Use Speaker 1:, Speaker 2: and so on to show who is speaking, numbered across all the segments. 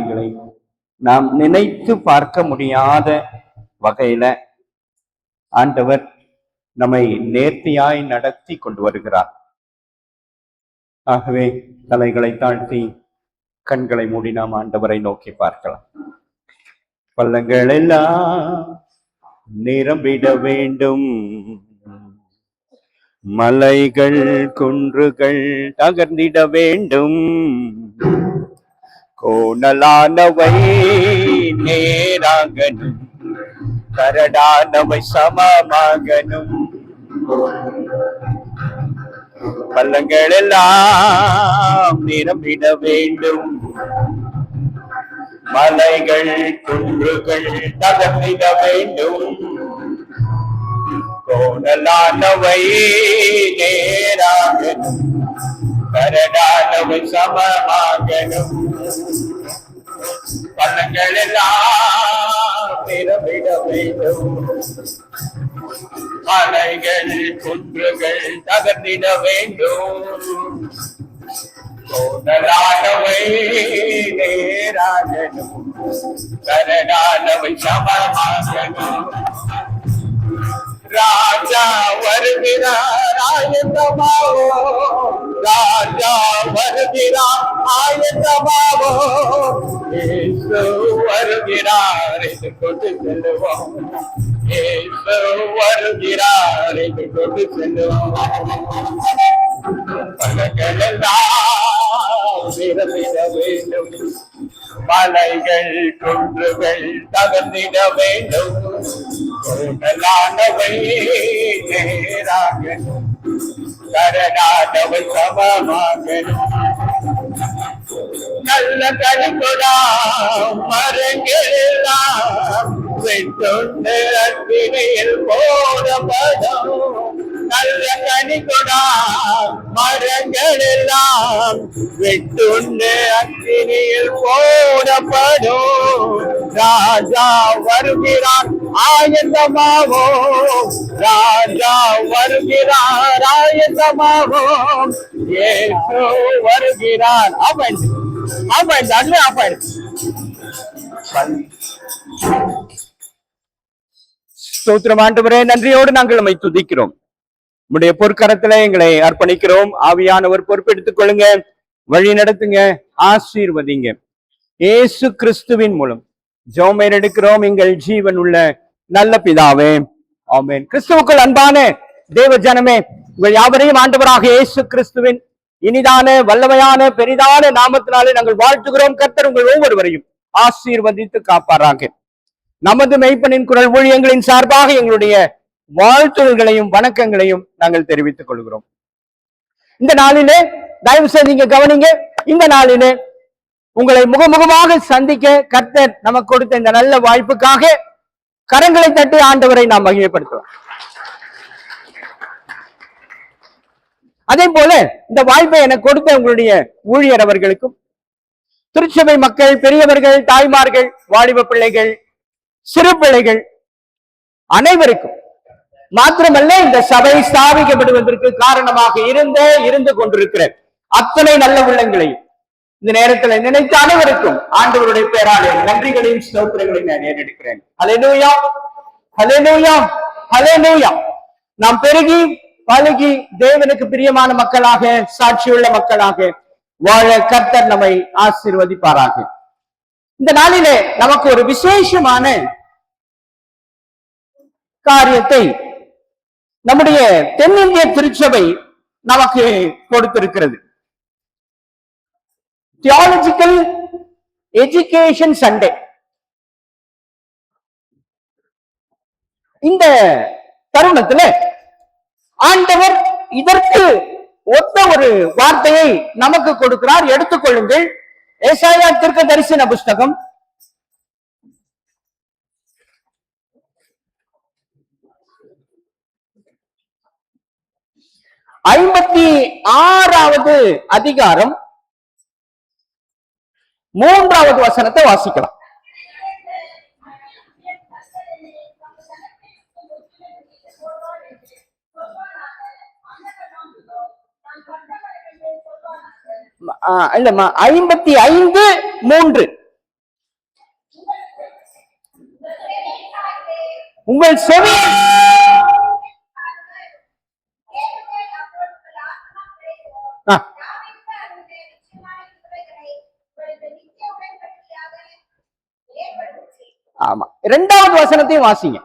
Speaker 1: காரியங்களை நாம் நினைத்து பார்க்க முடியாத வகையில ஆண்டவர் நம்மை நேர்த்தியாய் நடத்தி கொண்டு வருகிறார். ஆகவே தலைகளை தாழ்த்தி கண்களை மூடி நாம் ஆண்டவரை நோக்கி பார்க்கலாம். பள்ளங்கள் எல்லாம் நிரம்பிட வேண்டும், மலைகள் குன்றுகள் தகர்ந்திட வேண்டும், கோணலானவை நேராகணும், கரடானவை சமமாகணும். பள்ளங்கள் எல்லாம் நிரம்பிட வேண்டும், மலைகள் குன்றுகள் தகர்ந்திட வேண்டும், கோணலானவை நேராகணும், கரடானவை சமமாகணும். பள்ளங்கள் எல்லாம் நிரம்பிட வேண்டும், மலைகள் குன்றுகள் தகர்ந்திட வேண்டும், கோணலானவை நேராகணும், கரடானவை சமமாகணும். ராஜா வருகிறார் ஆயத்தமாவோ, ராஜா வருகிறார் ஆயத்தமாவோ, இயேசு வருகிறார் என்று கொண்டு செல்லுவோம், இயேசு வருகிறார் என்று கொண்டு செல்லுவோம். பள்ளங்கள் எல்லாம் நிரம்பிட வேண்டும், மலைகள் குன்றுகள் தகர்ந்திட வேண்டும், கோணலானவை நேராகணும், கரடானவை சமமாகணும். நல்ல கனிகொடா மரங்கள் எல்லாம் வெட்டொண்டு அக்கினியில் போடப்படும், நல்ல கனிகொடா மரங்கள் எல்லாம் வெட்டுண்டு அக்கினியில் போடப்படும். ராஜா வருகிறார் ஆயத்தமாவோம், ராஜா வருகிறார் ஆயத்தமாவோம், இயேசு வருகிறார். அவன் அவன் அல்ல அவன். ஸ்தோத்திரம் ஆண்டவரே, நன்றியோடு நாங்கள் நம்மை துதிக்கிறோம். உம்முடைய பொற்கரத்துல எங்களை அர்ப்பணிக்கிறோம். ஆவியானவர் பொறுப்பெடுத்துக் கொள்ளுங்க, வழி நடத்துங்க, ஆசீர்வதிங்க. இயேசு கிறிஸ்துவின் மூலம் ஜெபம் எடுக்கிறோம் எங்கள் ஜீவன் உள்ள நல்ல பிதாவே, ஆமென். கிறிஸ்துவுக்குள் அன்பான தேவ ஜனமே, உங்கள் யாவரையும் ஆண்டவராக இயேசு கிறிஸ்துவின் இனிதான வல்லமையான பெரிதான நாமத்தினாலே நாங்கள் வாழ்த்துகிறோம். கர்த்தர் உங்கள் ஒவ்வொருவரையும் ஆசீர்வதித்து காப்பாராக. நமது மெய்ப்பனின் குரல் ஊழியங்களின் சார்பாக எங்களுடைய வாழ்த்துதல்களையும் வணக்கங்களையும் நாங்கள் தெரிவித்துக் கொள்கிறோம். இந்த நாளிலே தயவு செய்து நீங்க கவனிங்க. இந்த நாளிலே உங்களை முகமுகமாக சந்திக்க கர்த்தர் நமக்கு கொடுத்த இந்த நல்ல வாய்ப்புக்காக கரங்களை தட்டி ஆண்டவரை நாம் மகிமைப்படுத்துவோம். அதே போல இந்த வாய்ப்பை எனக்கு கொடுத்த உங்களுடைய ஊழியர் அவர்களுக்கும், திருச்சபை மக்கள், பெரியவர்கள், தாய்மார்கள், வாலிப பிள்ளைகள், சிறு பிள்ளைகள் அனைவருக்கும் மாத்திரமல்ல, இந்த சபை ஸ்தாபிக்கப்படுவதற்கு காரணமாக இருந்து கொண்டிருக்கிற அத்தனை நல்ல உள்ளங்களையும் இந்த நேரத்தில் நினைத்த அனைவருக்கும் ஆண்டவருடைய பெயராலே நன்றிகளையும் ஸ்தோத்திரங்களையும் நான் ஏறெடுக்கிறேன். ஹல்லேலூயா, ஹல்லேலூயா, ஹல்லேலூயா. நாம் பெருகி பழுகி தேவனுக்கு பிரியமான மக்களாக, சாட்சியுள்ள மக்களாக வாழ கர்த்தர் நம்மை ஆசீர்வதிப்பாராக. இந்த நாளிலே நமக்கு ஒரு விசேஷமான காரியத்தை நம்முடைய தென்னிந்திய திருச்சபை நமக்கு கொடுத்திருக்கிறது. Theological education Sunday. இந்த தருணத்துல ஆண்டவர் இதற்கு ஒத்த ஒரு வார்த்தையை நமக்கு கொடுக்கிறார். எடுத்துக்கொள்ளுங்கள். ஏசாயா தீர்க்கதரிசன புஸ்தகம் 56வது அதிகாரம் 3வது வசனத்தை வாசிக்கலாம். இல்லம்மா, 55:3. உங்கள் செவி ஆமா, இரண்டாவது வசனத்தையும் வாசிங்க.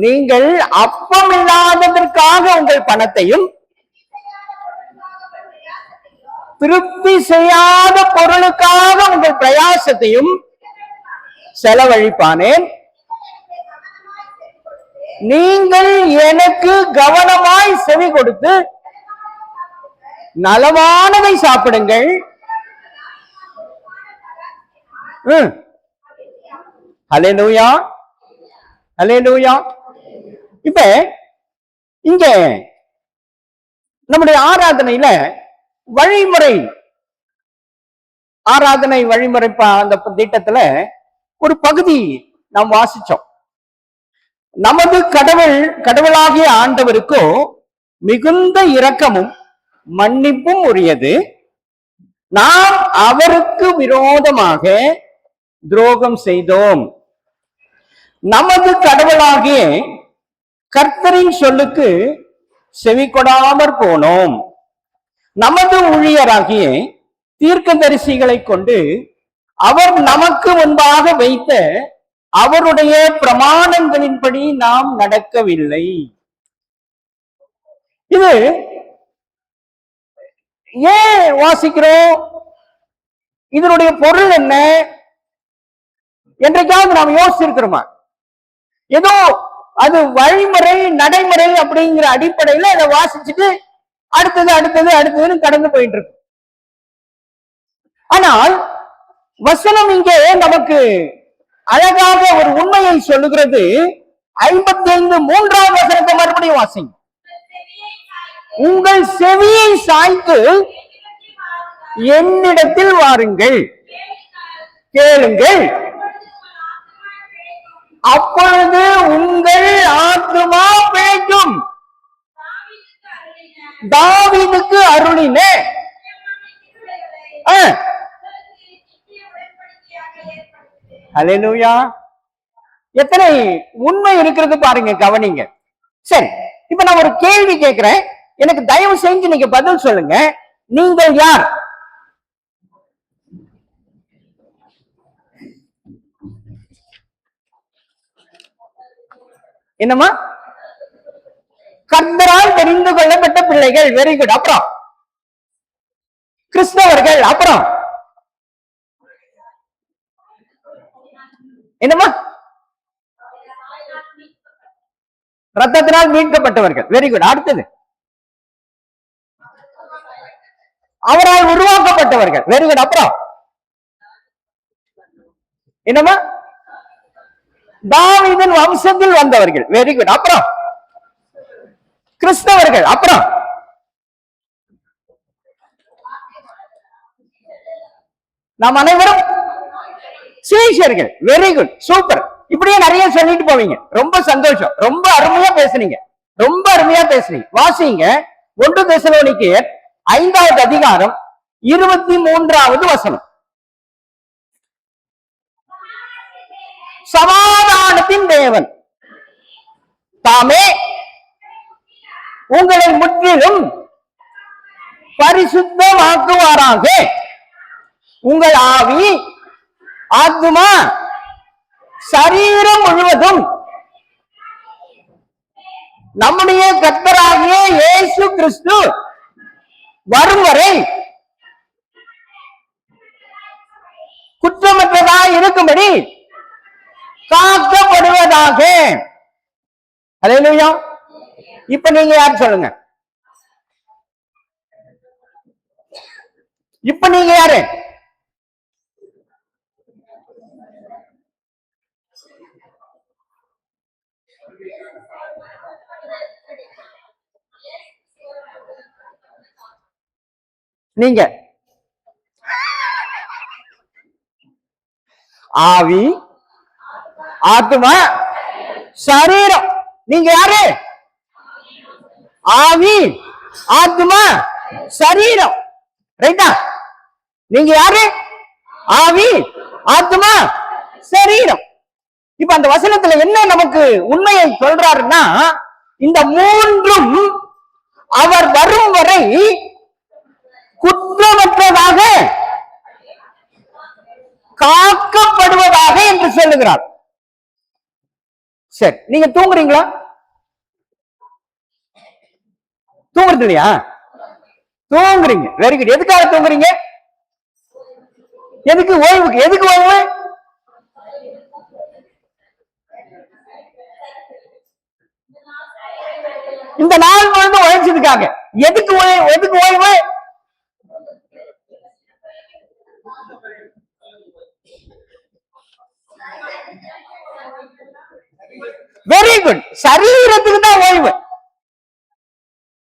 Speaker 1: நீங்கள் அப்பம் இல்லாததற்காக உங்கள் பணத்தையும் திருப்தி செய்யாத பொருளுக்காக உங்கள் பிரயாசத்தையும் செலவழிப்பானேன். நீங்கள் எனக்கு கவனமாய் செவி கொடுத்து நலமானதை சாப்பிடுங்கள். ஹல்லேலூயா, ஹல்லேலூயா. இப்ப இங்க நம்முடைய ஆராதனையில வழிமுறை, ஆராதனை வழிமுறை அந்த திட்டத்துல ஒரு பகுதி நாம் வாசிச்சோம். நமது கடவுளாகிய ஆண்டவருக்கோ மிகுந்த இரக்கமும் மன்னிப்பும் உரியது. நாம் அவருக்கு விரோதமாக துரோகம் செய்தோம். நமது கடவுளாகிய கர்த்தரின் சொல்லுக்கு செவி கொடாமற் போனோம். நமது ஊழியராகிய தீர்க்கதரிசிகளை கொண்டு அவர் நமக்கு முன்பாக வைத்த அவருடைய பிரமாணங்களின்படி நாம் நடக்கவில்லை. இது ஏன் வாசிக்கிறோம்? இதனுடைய பொருள் என்ன என்றைக்காவது நாம் யோசிச்சிருக்கிறோமா? ஏதோ அது வழிமுறை நடைமுறை அப்படிங்கிற அடிப்படையில அதை வாசிச்சுட்டு அடுத்தது அடுத்தது அடுத்ததுன்னு கடந்து போயிட்டு இருக்கு. ஆனால் வசனம் இங்கே நமக்கு அழகாக ஒரு உண்மையை சொல்லுகிறது. 55 வசனத்தை மறுபடியும் வாசிங்க. உங்கள் செவியை சாய்த்து என்னிடத்தில் வாருங்கள், கேளுங்கள், அப்பொழுது உங்கள் ஆத்துமா பிழைக்கும். தாவீதுக்கு அருளின ஹல்லேலூயா. எத்தனை உண்மை இருக்கிறது பாருங்க, கவனிங்க. சரி, இப்ப நான் ஒரு கேள்வி கேட்கிறேன், எனக்கு தயவு செஞ்சு நீங்க பதில் சொல்லுங்க. நீங்கள் யார்? என்னமா? கர்த்தரால் தெரிந்து கொள்ளப்பட்ட பிள்ளைகள். Very good. அப்புறம் கிறிஸ்தவர்கள். அப்புறம் என்னமா? ரத்தத்தினால் மீட்கப்பட்டவர்கள். Very good. அடுத்தது அவரால் உருவாக்கப்பட்டவர்கள். Very good. அப்புறம் என்னமா? தாவீதின் வம்சத்தில் வந்தவர்கள். Very good. அப்புறம் கிறிஸ்தவர்கள். அப்புறம் நாம் அனைவரும் சீஷர்கள். Very good, super. இப்படியே நிறைய சொல்லிட்டு போவீங்க. ரொம்ப சந்தோஷம். ரொம்ப அருமையா பேசுனீங்க, ரொம்ப அருமையா பேசுனீங்க. வாசிங்க 1 தெசலோனிக்கேயர் 5வது அதிகாரம் 23வது வசனம். சமாதானத்தின் தேவன் தாமே உங்களை முற்றிலும் பரிசுத்தமாக்குவாராக. உங்கள் ஆவி, ஆத்துமா, சரீரம் முழுவதும் நம்முடைய கர்த்தராகிய இயேசு கிறிஸ்து வரும் வரை குற்றமற்றதாய் இருக்கும்படி காக்கப்படுவதாக. ஹல்லேலூயா. இப்ப நீங்க யார் சொல்லுங்க? இப்ப நீங்க யாரு? நீங்க ஆவி, ஆத்மா, சரீரம். நீங்க யாரு? ஆவி, ஆத்மா, சரீரம். ரைட்டா? நீங்க யாரு? ஆவி, ஆத்மா, சரீரம். இப்ப அந்த வசனத்துல என்ன நமக்கு உண்மையை சொல்றாருன்னா, இந்த மூன்றும் அவர் வரும் வரை குற்றமற்றதாக காக்கப்படுவதாக என்று சொல்லுகிறார். சரி, நீங்க தூங்குறீங்களா? தூங்குறது இல்லையா? தூங்குறீங்க. Very good. எதுக்காக தூங்குறீங்க? எதுக்கு? ஓய்வுக்கு. எதுக்கு ஓய்வு? இந்த நாள் வந்து உழைச்சதுக்காக. எதுக்கு ஓய்வு? எதுக்கு ஓய்வு? Very good. சரீரத்துக்கு தான் ஓய்வு.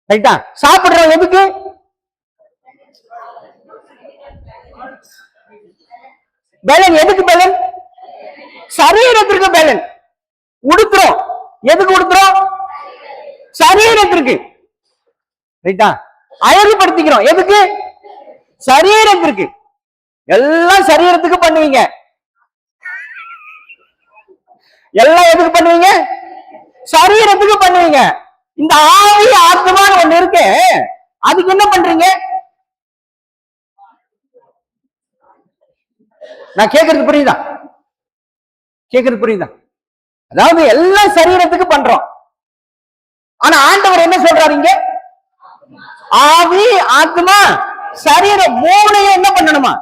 Speaker 1: ரைட்டா? சாப்பிடுறோம் எதுக்கு? பலன். எதுக்கு பலன்? சரீரத்திற்கு பலன். உடுத்துறோம் எதுக்கு? உடுத்துறோம் சரீரத்திற்கு. ரைட்டா? அழகுபடுத்திக்கிறோம் எதுக்கு? சரீரத்திற்கு. எல்லாம் சரீரத்துக்கு பண்ணுவீங்க. எல்லாம் எதுக்கு பண்ணுவீங்க? சரீரத்துக்கு பண்ணுவீங்க. இந்த ஆவி ஆத்மான்னு ஒண்ணு இருக்கு, அதுக்கு என்ன பண்றீங்க? நான் கேக்குறது புரியுதா? கேக்குறது புரியுதா? அதாவது எல்லாம் சரீரத்துக்கு பண்றோம். ஆனா ஆண்டவர் என்ன சொல்றாருங்க? ஆவி, ஆத்மா, சரீரம் மூணையும் என்ன பண்ணணுமா?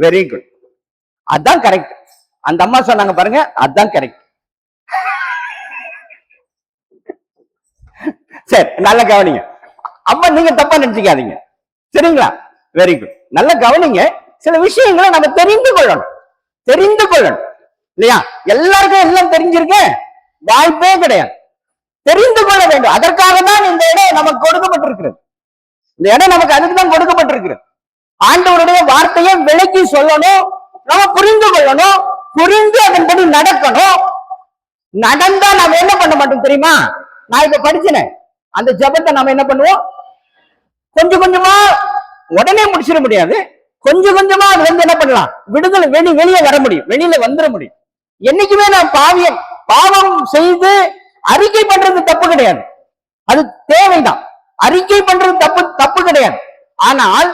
Speaker 1: Very good. அதான் கரெக்ட். அந்த அம்மா சொன்னாங்க பாருங்க, அதான் கரெக்ட். சரி, நல்லா கவனிங்க. அம்மா நீங்க தப்பா நினைச்சுக்காதீங்க, சரிங்களா? Very good. நல்லா கவனிங்க. சில விஷயங்களை நம்ம தெரிந்து கொள்ளணும். தெரிந்து கொள்ளணும் இல்லையா? எல்லாருக்கும் எல்லாம் தெரிஞ்சிருக்க வாய்ப்பே கிடையாது. தெரிந்து கொள்ள வேண்டும். அதற்காக தான் இந்த இடம் நமக்கு கொடுக்கப்பட்டிருக்கிறது. இந்த இடம் நமக்கு அதுக்கு தான் கொடுக்கப்பட்டிருக்கிறது. ஆண்டவருடைய வார்த்தையை விளக்கி சொல்லணும், நம்ம புரிந்து கொள்ளணும், புரிந்து அதன்படி நடக்கணும். நடந்தா நாம என்ன பண்ண மாட்டோம் தெரியுமா? நான் இப்ப படிச்சேன், அந்த ஜபத்தை நாம என்ன பண்ணுவோம்? கொஞ்சம் கொஞ்சமா உடனே முடிச்சிட முடியாது. கொஞ்சம் கொஞ்சமா அது வந்து என்ன பண்ணலாம்? விடுதலை, வெளியே வர முடியும், வெளியில வந்துட முடியும். என்னைக்குமே நான் பாவம் செய்து அறிக்கை பண்றது தப்பு கிடையாது, அது தேவைதான். அறிக்கை பண்றது தப்பு கிடையாது. ஆனால்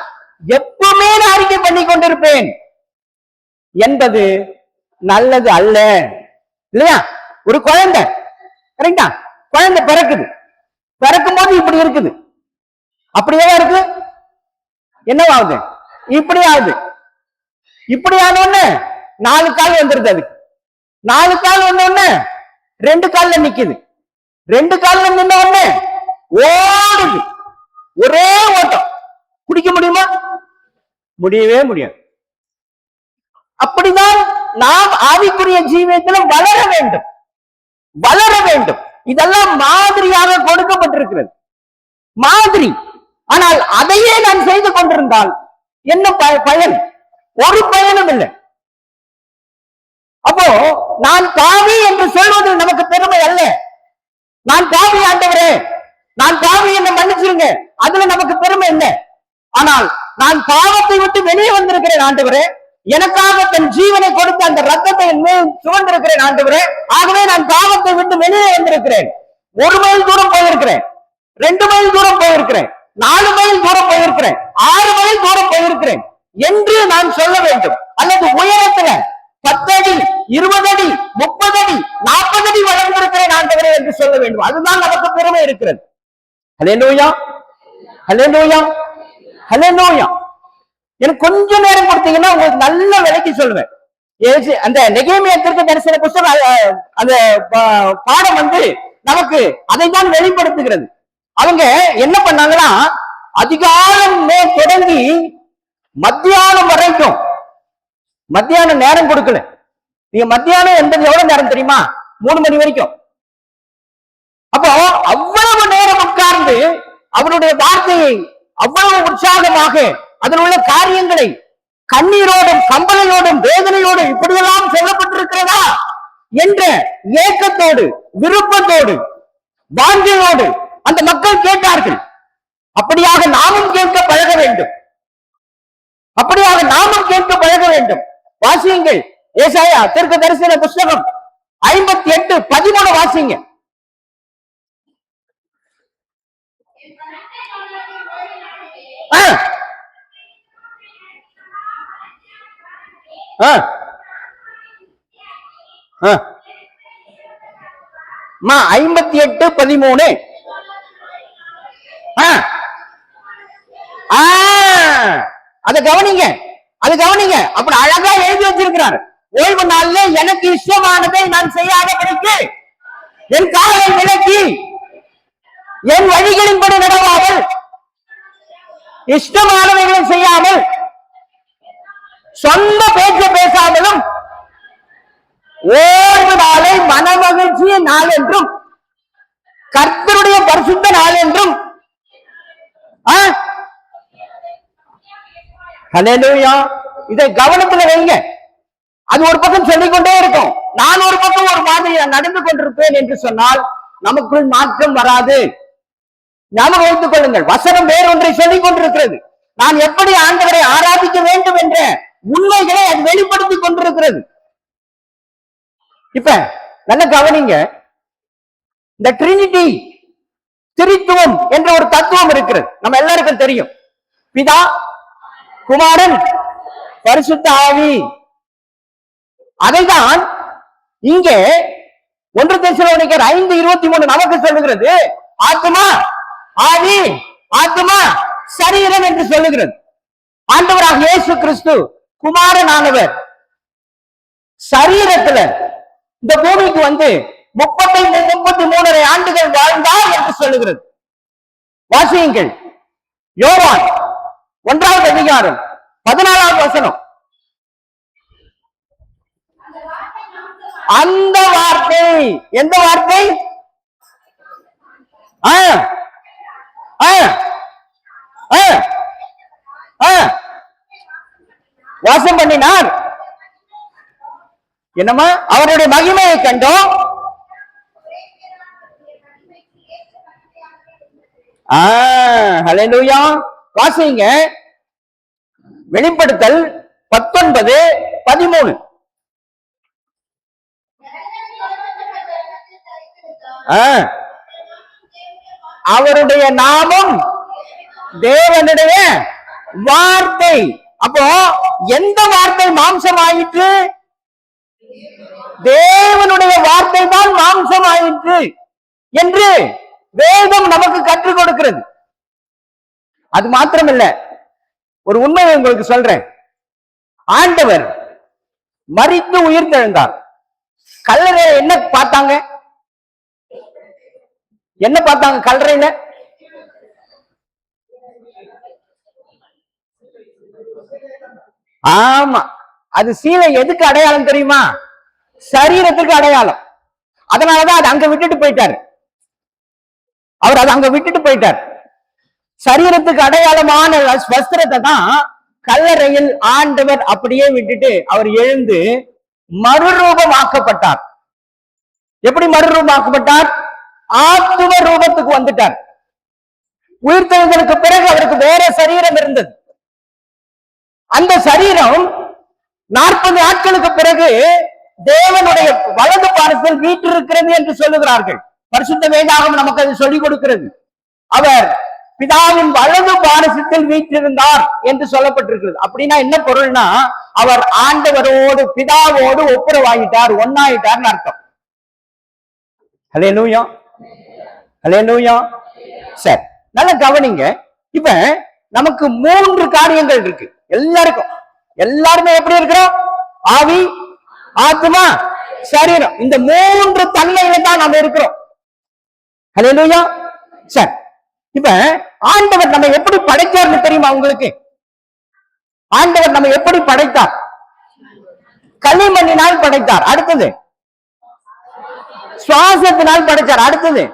Speaker 1: எப்பவுமே நான் அறிக்கை பண்ணி கொண்டிருப்பேன் என்பது நல்லது அல்ல, இல்லையா? ஒரு குழந்தை, கரெக்டா? குழந்தை பிறக்குது, பிறக்கும் போது இப்படி இருக்குது, அப்படியே இருக்கு. என்னவாகுது? இப்படி ஆகுது. இப்படி ஆனோன்னு 4 கால் வந்துருது. அதுக்கு 4 கால் வந்தோடனே 2 கால்ல நிக்குது. 2 கால்ல நின்ன உடனே ஓடுது. ஒரே ஓட்டம். குடிக்க முடியுமா? முடியவே முடியாது. அப்படிதான் நாம் ஆவிக்குரிய ஜீவியத்தில் வளர வேண்டும், வளர வேண்டும். இதெல்லாம் மாதிரியாக கொடுக்கப்பட்டிருக்கிறது, மாதிரி. ஆனால் அதையே நான் செய்து கொண்டிருந்தால் என்ன பயன்? ஒரு பயனும் இல்லை. அப்போ நான் பாவி என்று சொல்வது நமக்கு பெருமை அல்ல. நான் பாவி ஆண்டவரே, நான் பாவி என்ன மன்னிச்சிருங்க, அதுல நமக்கு பெருமை இல்லை. ஆனால் நான் பாவத்தை விட்டு வெளியே வந்திருக்கிறேன் ஆண்டவரே, எனக்காக தன் ஜீவனை கொடுத்த அந்த ரத்தத்தை சுமந்திருக்கிறேன் ஆண்டவரே. ஆகவே நான் பாவத்தை விட்டு வெளியே வந்திருக்கிறேன். 1 மைல் தூரம் போயிருக்கிறேன், 2 மைல் தூரம் போயிருக்கிறேன், 4 மைல் தூரம் போயிருக்கிறேன், 6 மைல் தூரம் போயிருக்கிறேன் என்று நான் சொல்ல வேண்டும். அல்லது உயரத்துல 10 அடி, 20 அடி, 30 அடி, 40 அடி வளர்ந்திருக்கிறேன் ஆண்டவரே என்று சொல்ல வேண்டும். அதுதான் நமக்கு பெருமை இருக்கிறது. ஹல்லேலூயா, ஹல்லேலூயா, ஹல்லேலூயா. எனக்கு கொஞ்ச நேரம் கொடுத்தீங்கன்னா உங்களுக்கு நல்ல விலைக்கு சொல்லுவேன். அந்த நெகேமியா தீர்க்கதரிசன புத்தகம், அந்த பாடம் வந்து நமக்கு அதை தான் வெளிப்படுத்துகிறது. அவங்க என்ன பண்ணாங்கன்னா, அதிகாலம் தொடங்கி மத்தியானம் வரைக்கும், மத்தியானம் நேரம் கொடுக்கல. நீங்க மத்தியானம் எவ்வளவு நேரம் தெரியுமா? 3 மணி வரைக்கும். அப்போ அவ்வளவு நேரம் உட்கார்ந்து அவருடைய வார்த்தையை அவ்வளவு உற்சாகமாக, அதில் உள்ள காரியங்களை கண்ணீரோடும் கம்பளையோடும் வேதனையோடும் இப்படியெல்லாம் சொல்லப்பட்டிருக்கிறதா என்ற ஏக்கத்தோடு, விருப்பத்தோடு, வாஞ்சையோடு அந்த மக்கள் கேட்டார்கள். அப்படியாக நாமும் கேட்க பழக வேண்டும். அப்படியாக நாமும் கேட்க பழக வேண்டும். வாசியுங்கள் ஏசாயா தீர்க்க தரிசன புஸ்தகம் 58:13 வாசிங்க. மா 58:13. அதை கவனிங்க, அது கவனிங்க. அப்படி அழகா எழுதி வச்சிருக்கிறார். ஓய்வு நாள்ல எனக்கு இஷ்டமானதை நான் செய்யாதபடிக்கு என் காலை விலக்கி என் வழிகளின்படி நடவாமல் இஷ்டமானவைகளை செய்யாமல் சொந்த பேச்சு பேசாமலும் ஓய்வு நாளை மனமகிழ்ச்சிய நாள் என்றும் கர்த்தருடைய பரிசுத்த நாள் என்றும் ஹல்லேலூயா. இதை கவனத்துல வைங்க. அது ஒரு பக்கம் சொல்லிக்கொண்டே இருக்கும். நான் ஒரு பக்கம் ஒரு மாதிரி நடந்து கொண்டிருப்பேன் என்று சொன்னால் நமக்குள் மாற்றம் வராது. ஞாபகம் வைத்துக் கொள்ளுங்கள், வசனம் வேறொன்றை சொல்லிக் கொண்டிருக்கிறது. நான் எப்படி ஆண்டவரை ஆராதிக்க வேண்டும் என்ற உண்மைகளை அது வெளிப்படுத்திக் கொண்டிருக்கிறது. இப்ப நல்ல கவனிங்க, இந்த ட்ரினிட்டி திரித்துவம் என்ற ஒரு தத்துவம் இருக்கிறது. நம்ம எல்லாருக்கும் தெரியும். பிதா, குமாரன், பரிசுத்த ஆவி. அதைதான் இங்கே 1 தெசலோனிக்கர் 5:23 நமக்கு சொல்லுகிறது. ஆத்மா, ஆவி, ஆத்மா, சரீரம் என்று சொல்லுகிறது. ஆண்டவராக இயேசு கிறிஸ்து குமாரனானவர் சரீரத்துல இந்த பூமிக்கு வந்து 33 ஆண்டுகள் வாழ்ந்தார் என்று சொல்லுகிறது. வாசியுங்கள் யோவான் 1வது அதிகாரம் 14வது வசனம். அந்த வார்த்தை எந்த வார்த்தை? வாசம் பண்ணினார். என்னமா? அவருடைய மகிமையை கண்டோம். ஹல்லேலூயா. வாசிங்க வெளிப்படுத்தல் 19:13. அவருடைய நாமம் தேவனுடைய வார்த்தை. அப்போ எந்த வார்த்தை மாம்சம் ஆயிற்று? தேவனுடைய வார்த்தை தான் மாம்சம் ஆயிற்று என்று வேதம் நமக்கு கற்றுக் கொடுக்கிறது. அது மாத்திரமல்ல, ஒரு உண்மையை உங்களுக்கு சொல்றேன். ஆண்டவர் மரித்து உயிர் தெழுந்தார். கல்லறையில என்ன பார்த்தாங்க? என்ன பார்த்தாங்க கல்லறையில? ஆமா, அது சீலை எதுக்கு அடையாளம் தெரியுமா? சரீரத்துக்கு அடையாளம். அதனாலதான் அது அங்க விட்டுட்டு போயிட்டாரு. அவர் அதை அங்க விட்டுட்டு போயிட்டார். சரீரத்துக்கு அடையாளமான வஸ்திரத்தை தான் கல்லறையில் ஆண்டவர் அப்படியே விட்டுட்டு அவர் எழுந்து மறுரூபமாக்கப்பட்டார். எப்படி மறுரூபமாக்கப்பட்டார்? ஆத்தும ரூபத்துக்கு வந்துட்டார். உயிர்த்தெழுதலுக்கு பிறகு அவருக்கு வேற சரீரம் இருந்தது. அந்த சரீரம் 40 நாட்களுக்கு பிறகு தேவனுடைய வலது பாரத்தில் வீற்றிருக்கிறது என்று சொல்லுகிறார்கள். பரிசுத்த வேதாகம் நமக்கு அது சொல்லிக் கொடுக்கிறது. அவர் பிதாவின் வலது பாரசத்தில் வீற்றிருந்தார் என்று சொல்லப்பட்டிருக்கிறது. அப்படின்னா என்ன பொருள்னா, அவர் ஆண்டவரோடு பிதாவோடு ஒப்புரவாகிட்டார், ஒன்னாயிட்டார்னு அர்த்தம். ஹல்லேலூயா, ஹல்லேலூயா. சரி, நல்ல கவனிங்க. இப்ப நமக்கு 3 காரியங்கள் இருக்கு. எல்லாருமே எப்படி இருக்கிறோம்? ஆவி, ஆத்மா, சரீரம். இந்த 3 தன்மையில தான் நம்ம இருக்கிறோம். ஹல்லேலூயா. சரி, இப்ப ஆண்டவர் நம்ம எப்படி படைச்சார்னு தெரியுமா உங்களுக்கு? ஆண்டவர் நம்ம எப்படி படைத்தார்? களிமண்ணினால் படைத்தார். அடுத்தது சுவாசத்தினால் படைச்சார். அடுத்தது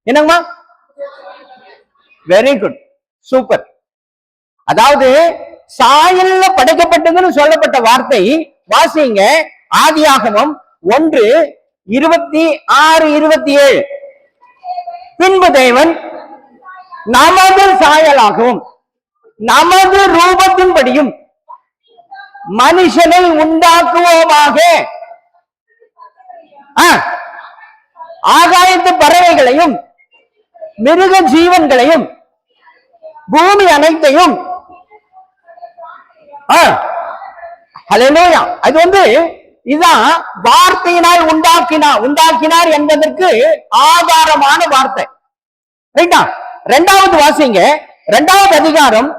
Speaker 1: என்னங்கம்மா? Very good, super. அதாவது சாயல்ல படைக்கப்பட்டதுன்னு சொல்லப்பட்ட வார்த்தை வாசிங்க. ஆதியாகமம் 1:26-27. பின்பு தேவன் நமது சாயலாகவும் நமது ரூபத்தின்படியும் மனுஷனை உண்டாக்குவோமாக. ஆகாயத்து பறவைகளையும் மிருக ஜீவன்களையும் பூமி அனைத்தையும். ஹல்லேலூயா. அது இதுதான் வார்த்தையினால் உண்டாக்கினார் என்பதற்கு ஆதாரமான வார்த்தை. ரைட்டா? இரண்டாவது வாசிங்க, 2வது அதிகாரம்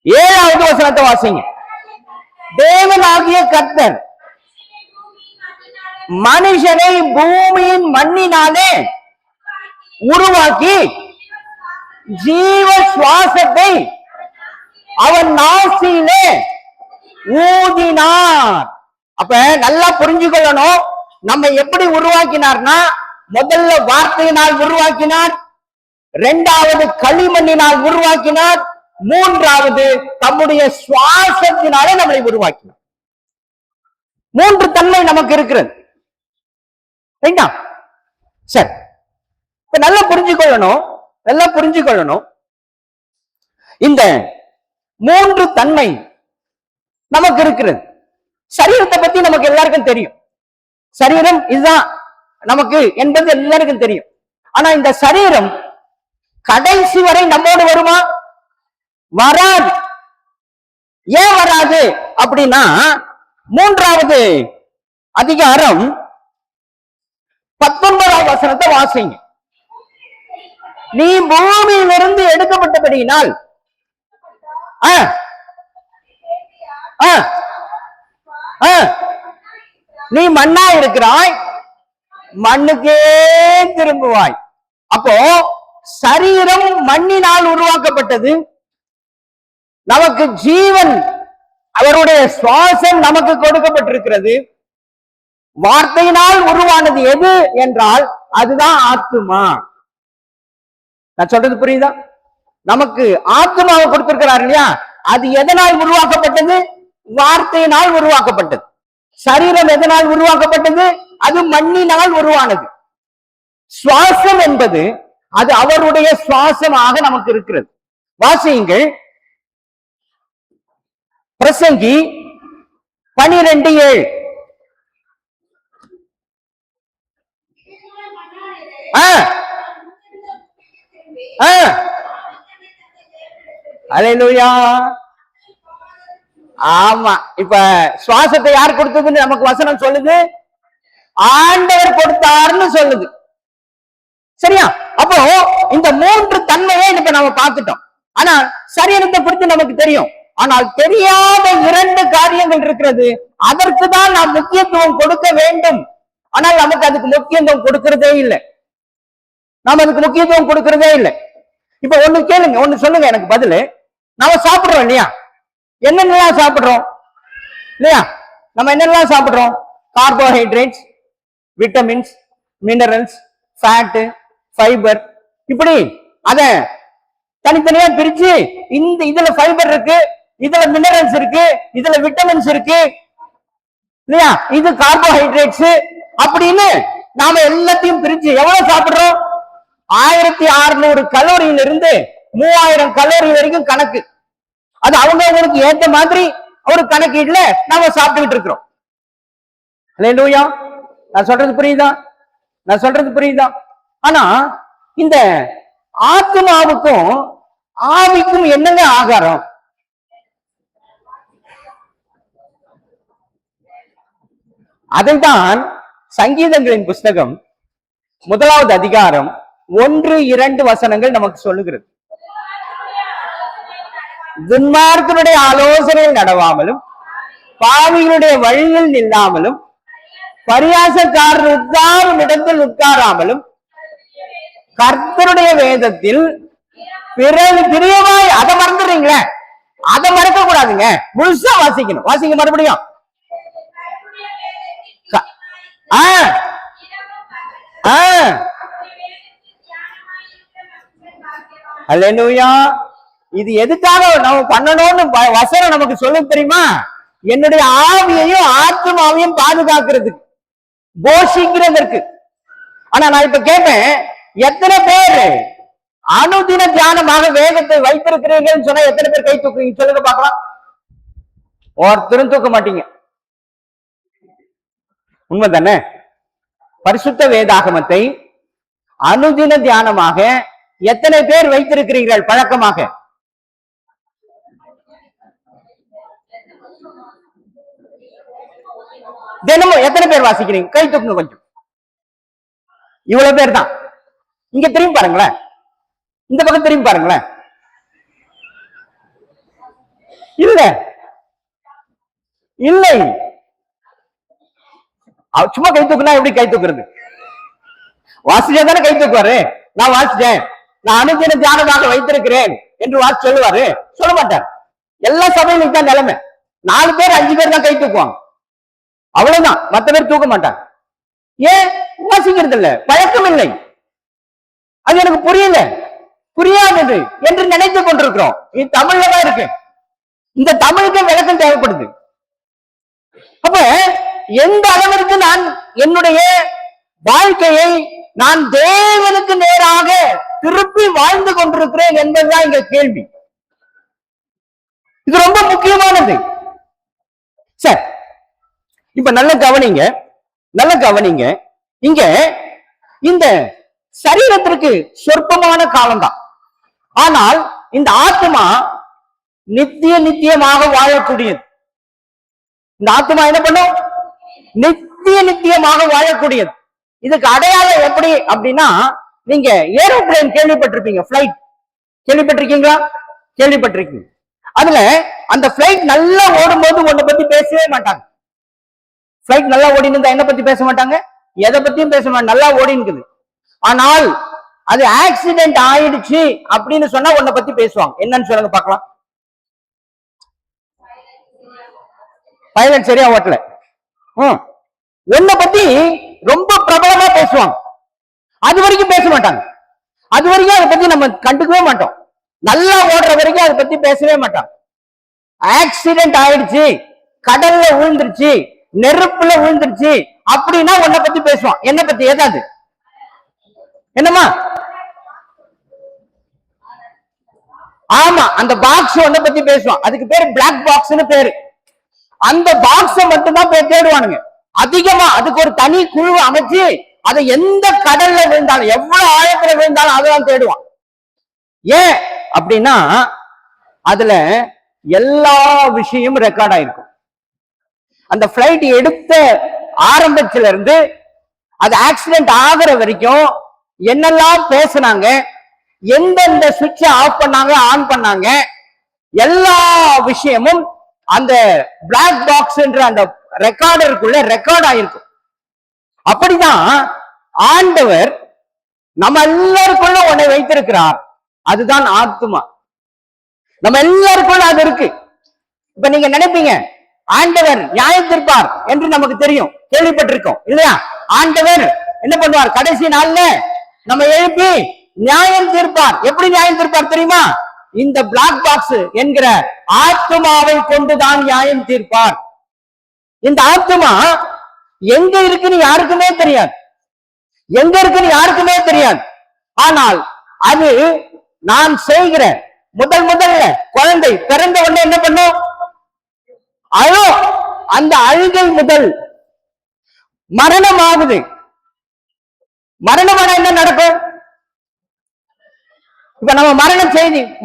Speaker 1: 7வது வசனத்தை வாசிங்க. தேவனாகிய கர்த்தர் மனுஷனை பூமியின் மண்ணினாலே உருவாக்கி ஜீவ சுவாசத்தை அவன் நாசியிலே ஊதினார். அப்ப நல்லா புரிஞ்சுக்கொள்ளணும், நம்ம எப்படி உருவாக்கினார்னா, முதல்ல வார்த்தையினால் உருவாக்கினார், 2வது களிமண்ணினால் உருவாக்கினார், 3வது தம்முடைய சுவாசத்தினாலே நம்மளை உருவாக்கினார். 3 தன்மை நமக்கு இருக்கிறது. சரி, இப்ப நல்லா புரிஞ்சுக்கொள்ளணும், இந்த 3 தன்மை நமக்கு இருக்கிறது. சரீரத்தை பத்தி நமக்கு எல்லாருக்கும் தெரியும். சரீரம் இதுதான் நமக்கு என்பது எல்லாருக்கும் தெரியும். ஆனா இந்த சரீரம் கடைசி வரை நம்மோடு வருமா? வராது. ஏன் வராது அப்படின்னா, 3வது அதிகாரம் 19வது வசனத்தை வாசிங்க. நீ பூமியிலிருந்து எடுக்கப்பட்டபடியினால் நீ மண்ணா இருக்கிறாய், மண்ணுக்கே திரும்புவாய். அப்போ சரீரம் மண்ணினால் உருவாக்கப்பட்டது. நமக்கு ஜீவன், அவருடைய சுவாசம் நமக்கு கொடுக்கப்பட்டிருக்கிறது. வார்த்தையினால் உருவானது எது என்றால் அதுதான் ஆத்துமா. நான் சொல்றது புரியுதா? நமக்கு ஆத்துமாவை கொடுத்திருக்கிறார் இல்லையா? அது எதனால் உருவாக்கப்பட்டது? வார்த்தையினால் உருவாக்கப்பட்டது. சரீரம் எதனால் உருவாக்கப்பட்டது? அது மண்ணினால் உருவானது. சுவாசம் என்பது அது அவருடைய சுவாசமாக நமக்கு இருக்கிறது. வாசியுங்கள், பிரசங்கி 12:7. அல்லேலூயா. ஆமா, இப்ப சுவாசத்தை யார் கொடுத்ததுன்னு நமக்கு வசனம் சொல்லுது? ஆண்டவர் கொடுத்தார்னு சொல்லுது. சரியா? அப்போ இந்த 3 தன்மையை இப்ப நம்ம பார்த்துட்டோம். ஆனா சரீரத்தை குறித்து நமக்கு தெரியும். ஆனால் தெரியாத 2 காரியங்கள் இருக்கிறது. அதற்கு தான் நாம் முக்கியத்துவம் கொடுக்க வேண்டும். ஆனால் நமக்கு அதுக்கு முக்கியத்துவம் கொடுக்கிறதே இல்லை. நாம அதுக்கு முக்கியத்துவம் கொடுக்கிறதே இல்லை. இப்ப ஒண்ணு கேளுங்க, ஒண்ணு சொல்லுங்க எனக்கு பதில். நாம சாப்பிடுறோம் இல்லையா? என்னென்னலாம் சாப்பிடுறோம் இல்லையா? நம்ம என்னென்னலாம் சாப்பிடுறோம்? Carbohydrates, vitamins, minerals, fat, fibre, இப்படி அத தனித்தனியா பிரிச்சு, இந்த இதுல ஃபைபர் இருக்கு, இதுல மினரல்ஸ் இருக்கு, இதுல விட்டமின்ஸ் இருக்கு இல்லையா? இது கார்போஹைட்ரேட்ஸ் அப்படின்னு நாம எல்லாத்தையும் பிரிச்சு எவ்வளவு சாப்பிடுறோம்? 1600 கலோரியில இருந்து 3000 கலோரி வரைக்கும் கணக்கு. அது அவங்களுக்கு ஏத்த மாதிரி ஒரு கணக்கீடுல நாம சாப்பிட்டுக்கிட்டு இருக்கிறோம். அல்லேலூயா. நான் சொல்றது புரியுதா? ஆனா இந்த ஆத்மாவுக்கும் ஆவிக்கும் என்னங்க ஆகாரம்? அதைத்தான் சங்கீதங்களின் புஸ்தகம் 1வது அதிகாரம் 1-2 வசனங்கள் நமக்கு சொல்லுகிறது. துன்மார்க்கனுடைய ஆலோசனையில் நடவாமலும் பாவிகளுடைய வழியில் நில்லாமலும் பரியாசக்காரர் உட்காரும் இடத்தில் உட்காராமலும் கர்த்தருடைய வேதத்தில் பிரியமாய். அதை மறந்துடுறீங்களே, அதை மறக்க கூடாதுங்க. முழுசா வாசிக்கணும். வாசிங்க மறுபடியும். அல்லேலூயா. இது எதுக்காக நம்ம பண்ணணும்னு வசனம் நமக்கு சொல்ல தெரியுமா? என்னுடைய ஆவியையும் ஆத்மாவையும் பாதுகாக்கிறதுக்கு, போஷிக்கிறதற்கு. ஆனா நான் இப்ப கேட்பேன், எத்தனை பேர் அனுதின தியானமாக வேதத்தை வைத்திருக்கிறீர்கள் சொன்னா எத்தனை பேர் கை தூக்குறீங்க சொல்லுங்க பார்க்கலாம். ஒருத்தரும் தூக்க மாட்டீங்க. உண்மைதானே? பரிசுத்த வேதாகமத்தை அனுதின தியானமாக எத்தனை பேர் வைத்திருக்கிறீர்கள் பழக்கமாக? தினமும் எத்தனை பேர் வாசிக்கிறீங்க? கை தூக்குங்க கொஞ்சம். இவ்வளவு பேர் தான். இங்க திரும்பி பாருங்களேன், இந்த பக்கம் திரும்பி பாருங்களேன். இல்ல இல்லை, சும்மா கை தூக்குனா எப்படி கை தூக்குறது? வாசிச்சா தானே கை தூக்குவாரு. நான் வாசிச்சேன், நான் அனுதின தியானமாக வைத்திருக்கிறேன் என்று வாசி சொல்லுவாரு? சொல்ல மாட்டார். எல்லா சபையிலும் தான் நிலைமை. 4 பேர் 5 பேர் தான் கை தூக்குவாங்க, அவ்வளவுதான். மற்ற பேர் தூக்க மாட்டாங்க. ஏன்? வாசிக்கிறது இல்ல, பழக்கம் இல்லை. அது எனக்கு புரியல, புரியாதது என்று நினைத்துக் கொண்டிருக்கிறோம். இது தமிழ்ல தான் இருக்கு. இந்த தமிழுக்கு விளக்கம் தேவைப்படுது. அப்ப எந்த அளவிற்கு நான் என்னுடைய வாழ்க்கையை நான் தேவனுக்கு நேராக திருப்பி வாழ்ந்து கொண்டிருக்கிறேன் என்பதுதான் இங்க கேள்வி. இது ரொம்ப முக்கியமானது. சரி, இப்ப நல்ல கவனிங்க, நல்ல கவனிங்க. இங்க இந்த சரீரத்திற்கு சொற்பமான காலம்தான், ஆனால் இந்த ஆத்மா நித்தியமாக வாழக்கூடியது. இந்த ஆத்மா என்ன பண்ணும்? நித்தியமாக வாழக்கூடியது. இதுக்கு அடையாளம் எப்படி அப்படின்னா, நீங்க ஏரோப்ளேன் கேள்விப்பட்டிருப்பீங்க, பிளைட் கேள்விப்பட்டிருக்கீங்களா? கேள்விப்பட்டிருக்கீங்க. அதுல அந்த பிளைட் நல்லா ஓடும் போது ஒன்ன பத்தி பேசவே மாட்டாங்க. பிளைட் நல்லா ஓடினு என்ன பத்தி பேச மாட்டாங்க, எதை பத்தியும் பேச மாட்டாங்க, நல்லா ஓடினுக்குது. ஆனால் அது ஆக்சிடென்ட் ஆயிடுச்சு அப்படின்னு சொன்னா உன்னை பத்தி பேசுவாங்க. என்னன்னு சொல்லுங்க பார்க்கலாம். பைலட் சரியா ஓட்டல, உன்னை பத்தி ரொம்ப பிரபலமா பேசுவாங்க. அது வரைக்கும் பேச மாட்டாங்க. அது வரைக்கும் அதை பத்தி நம்ம கண்டுக்கவே மாட்டோம். நல்லா ஓடுற வரைக்கும் அதை பத்தி பேசவே மாட்டாங்க. ஆக்சிடென்ட் ஆயிடுச்சு, கடல்ல விழுந்துருச்சு, நெருப்புல விழுந்துருச்சு அப்படின்னா உன்னை பத்தி பேசுவான். என்ன பத்தி? ஏதாவது என்னமா? ஆமா, அந்த பாக்ஸ் ஒன்ன பத்தி பேசுவான். அதுக்கு பேரு பிளாக் பாக்ஸ்னு பேரு. அந்த பாக்ஸ மட்டும்தான் போய் தேடுவானுங்க அதிகமா. அதுக்கு ஒரு தனி குழு அமைச்சு அதை எந்த கடல்ல விழுந்தாலும் எவ்வளவு ஆழத்துல விழுந்தாலும் அதெல்லாம் தேடுவான். ஏன் அப்படின்னா அதுல எல்லா விஷயமும் ரெக்கார்ட் ஆயிருக்கும். அந்த பிளைட் எடுத்த ஆரம்பத்துல இருந்து அது ஆக்சிடென்ட் ஆகுற வரைக்கும் என்னெல்லாம் பேசுனாங்க, எந்தெந்த சுவிட்ச ஆஃப் பண்ணாங்க, ஆன் பண்ணாங்க, எல்லா விஷயமும் அந்த பிளாக் பாக்ஸ் என்ற அந்த ரெக்கார்டருக்குள்ள ரெக்கார்ட் ஆயிருக்கும். அப்படிதான் ஆண்டவர் நம்ம எல்லாருக்குள்ள ஒன்னை வைத்திருக்கிறார். அதுதான் ஆத்துமா. நம்ம எல்லாருக்குள்ள அது இருக்கு. இப்ப நீங்க நினைப்பீங்க ஆண்டவர் நியாயம் தீர்ப்பார் என்று நமக்கு தெரியும், கேள்விப்பட்டிருக்கோம் இல்லையா? ஆண்டவர் என்ன பண்ணுவார்? கடைசி நாள்ல நம்ம எழுப்பி நியாயம் தீர்ப்பார். எப்படி நியாயம் தீர்ப்பார் தெரியுமா? இந்த பிளாக் பாக்ஸ் என்கிற ஆத்மாவை கொண்டுதான் நியாயம் தீர்ப்பார். இந்த ஆத்மா எங்க இருக்குன்னு யாருக்குமே தெரியாது, எங்க இருக்குன்னு யாருக்குமே தெரியாது. ஆனால் அது நான் செய்கிற முதல்ல குழந்தை பிறந்த உடனே என்ன பண்ணும்? அழோ. அந்த அழுகை முதல் மரணம் ஆகுது. மரணமான என்ன நடக்கும்? இப்ப நம்ம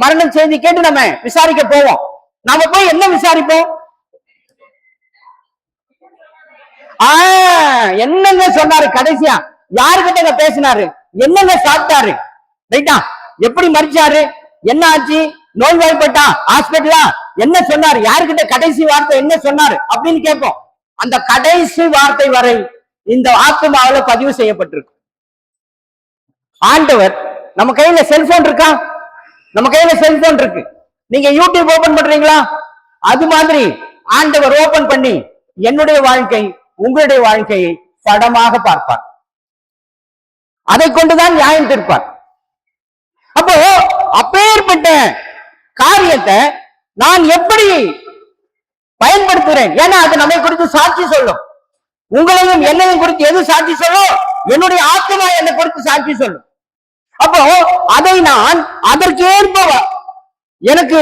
Speaker 1: மரணம் செய்தி கேட்டு நம்ம விசாரிக்க போவோம். நாம போய் என்ன விசாரிப்போம்? என்னங்க சொன்னாரு கடைசியா, யாருக்கிட்ட பேசினாரு, என்னங்க சாப்பிட்டாரு, ரைட்டா, எப்படி மறிச்சாரு, என்ன ஆச்சு, நோய்வாய்ப்பட்டா ஹாஸ்பிட்டலா, என்ன சொன்னாரு, யாருக்கிட்ட கடைசி வார்த்தை என்ன சொன்னாரு அப்படின்னு கேட்போம். அந்த கடைசி வார்த்தை வரை இந்த ஆத்மாவில பதிவு செய்யப்பட்டிருக்கு. ஆண்டவர் நம்ம கையில செல்போன் இருக்கா? நம்ம கையில செல்போன் இருக்கு. நீங்க யூடியூப் ஓபன் பண்றீங்களா? அது மாதிரி ஆண்டவர் ஓபன் பண்ணி என்னுடைய வாழ்க்கை உங்களுடைய வாழ்க்கையை படமாக பார்ப்பார். அதை கொண்டுதான் நியாயம் தீர்ப்பார். அப்போ அப்பேற்பட்ட காரியத்தை நான் எப்படி பயன்படுத்துகிறேன்? ஏன்னா அது நம்மை குறித்து சாட்சி சொல்லும். உங்களையும் என்னையும் குறித்து எது சாட்சி சொல்லும்? என்னுடைய ஆத்மா என்னை குறித்து சாட்சி சொல்லும். அப்போ அதை நான் அதற்கேற்ப எனக்கு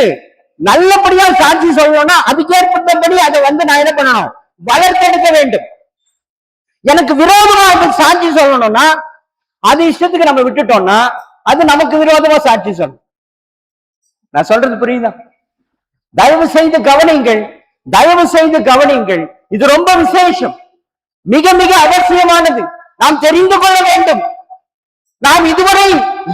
Speaker 1: நல்லபடியா சாட்சி சொல்லணும்னா அதுக்கேற்பட்டபடி அதை நான் என்ன பண்ணணும், வளர்த்தெடுக்க வேண்டும். எனக்கு விரோதமா சாட்சி சொல்லணும்னா அது இஷ்டத்துக்கு நம்ம விட்டுட்டோம்னா அது நமக்கு விரோதமா சாட்சி சொல்லணும். நான் சொல்றது புரியுதா? தயவு செய்து கவனிங்கள், தயவு செய்து கவனிங்கள். இது ரொம்ப விசேஷம், மிக மிக அவசியமானது. நாம் தெரிந்து கொள்ள வேண்டும். நாம் இதுவரை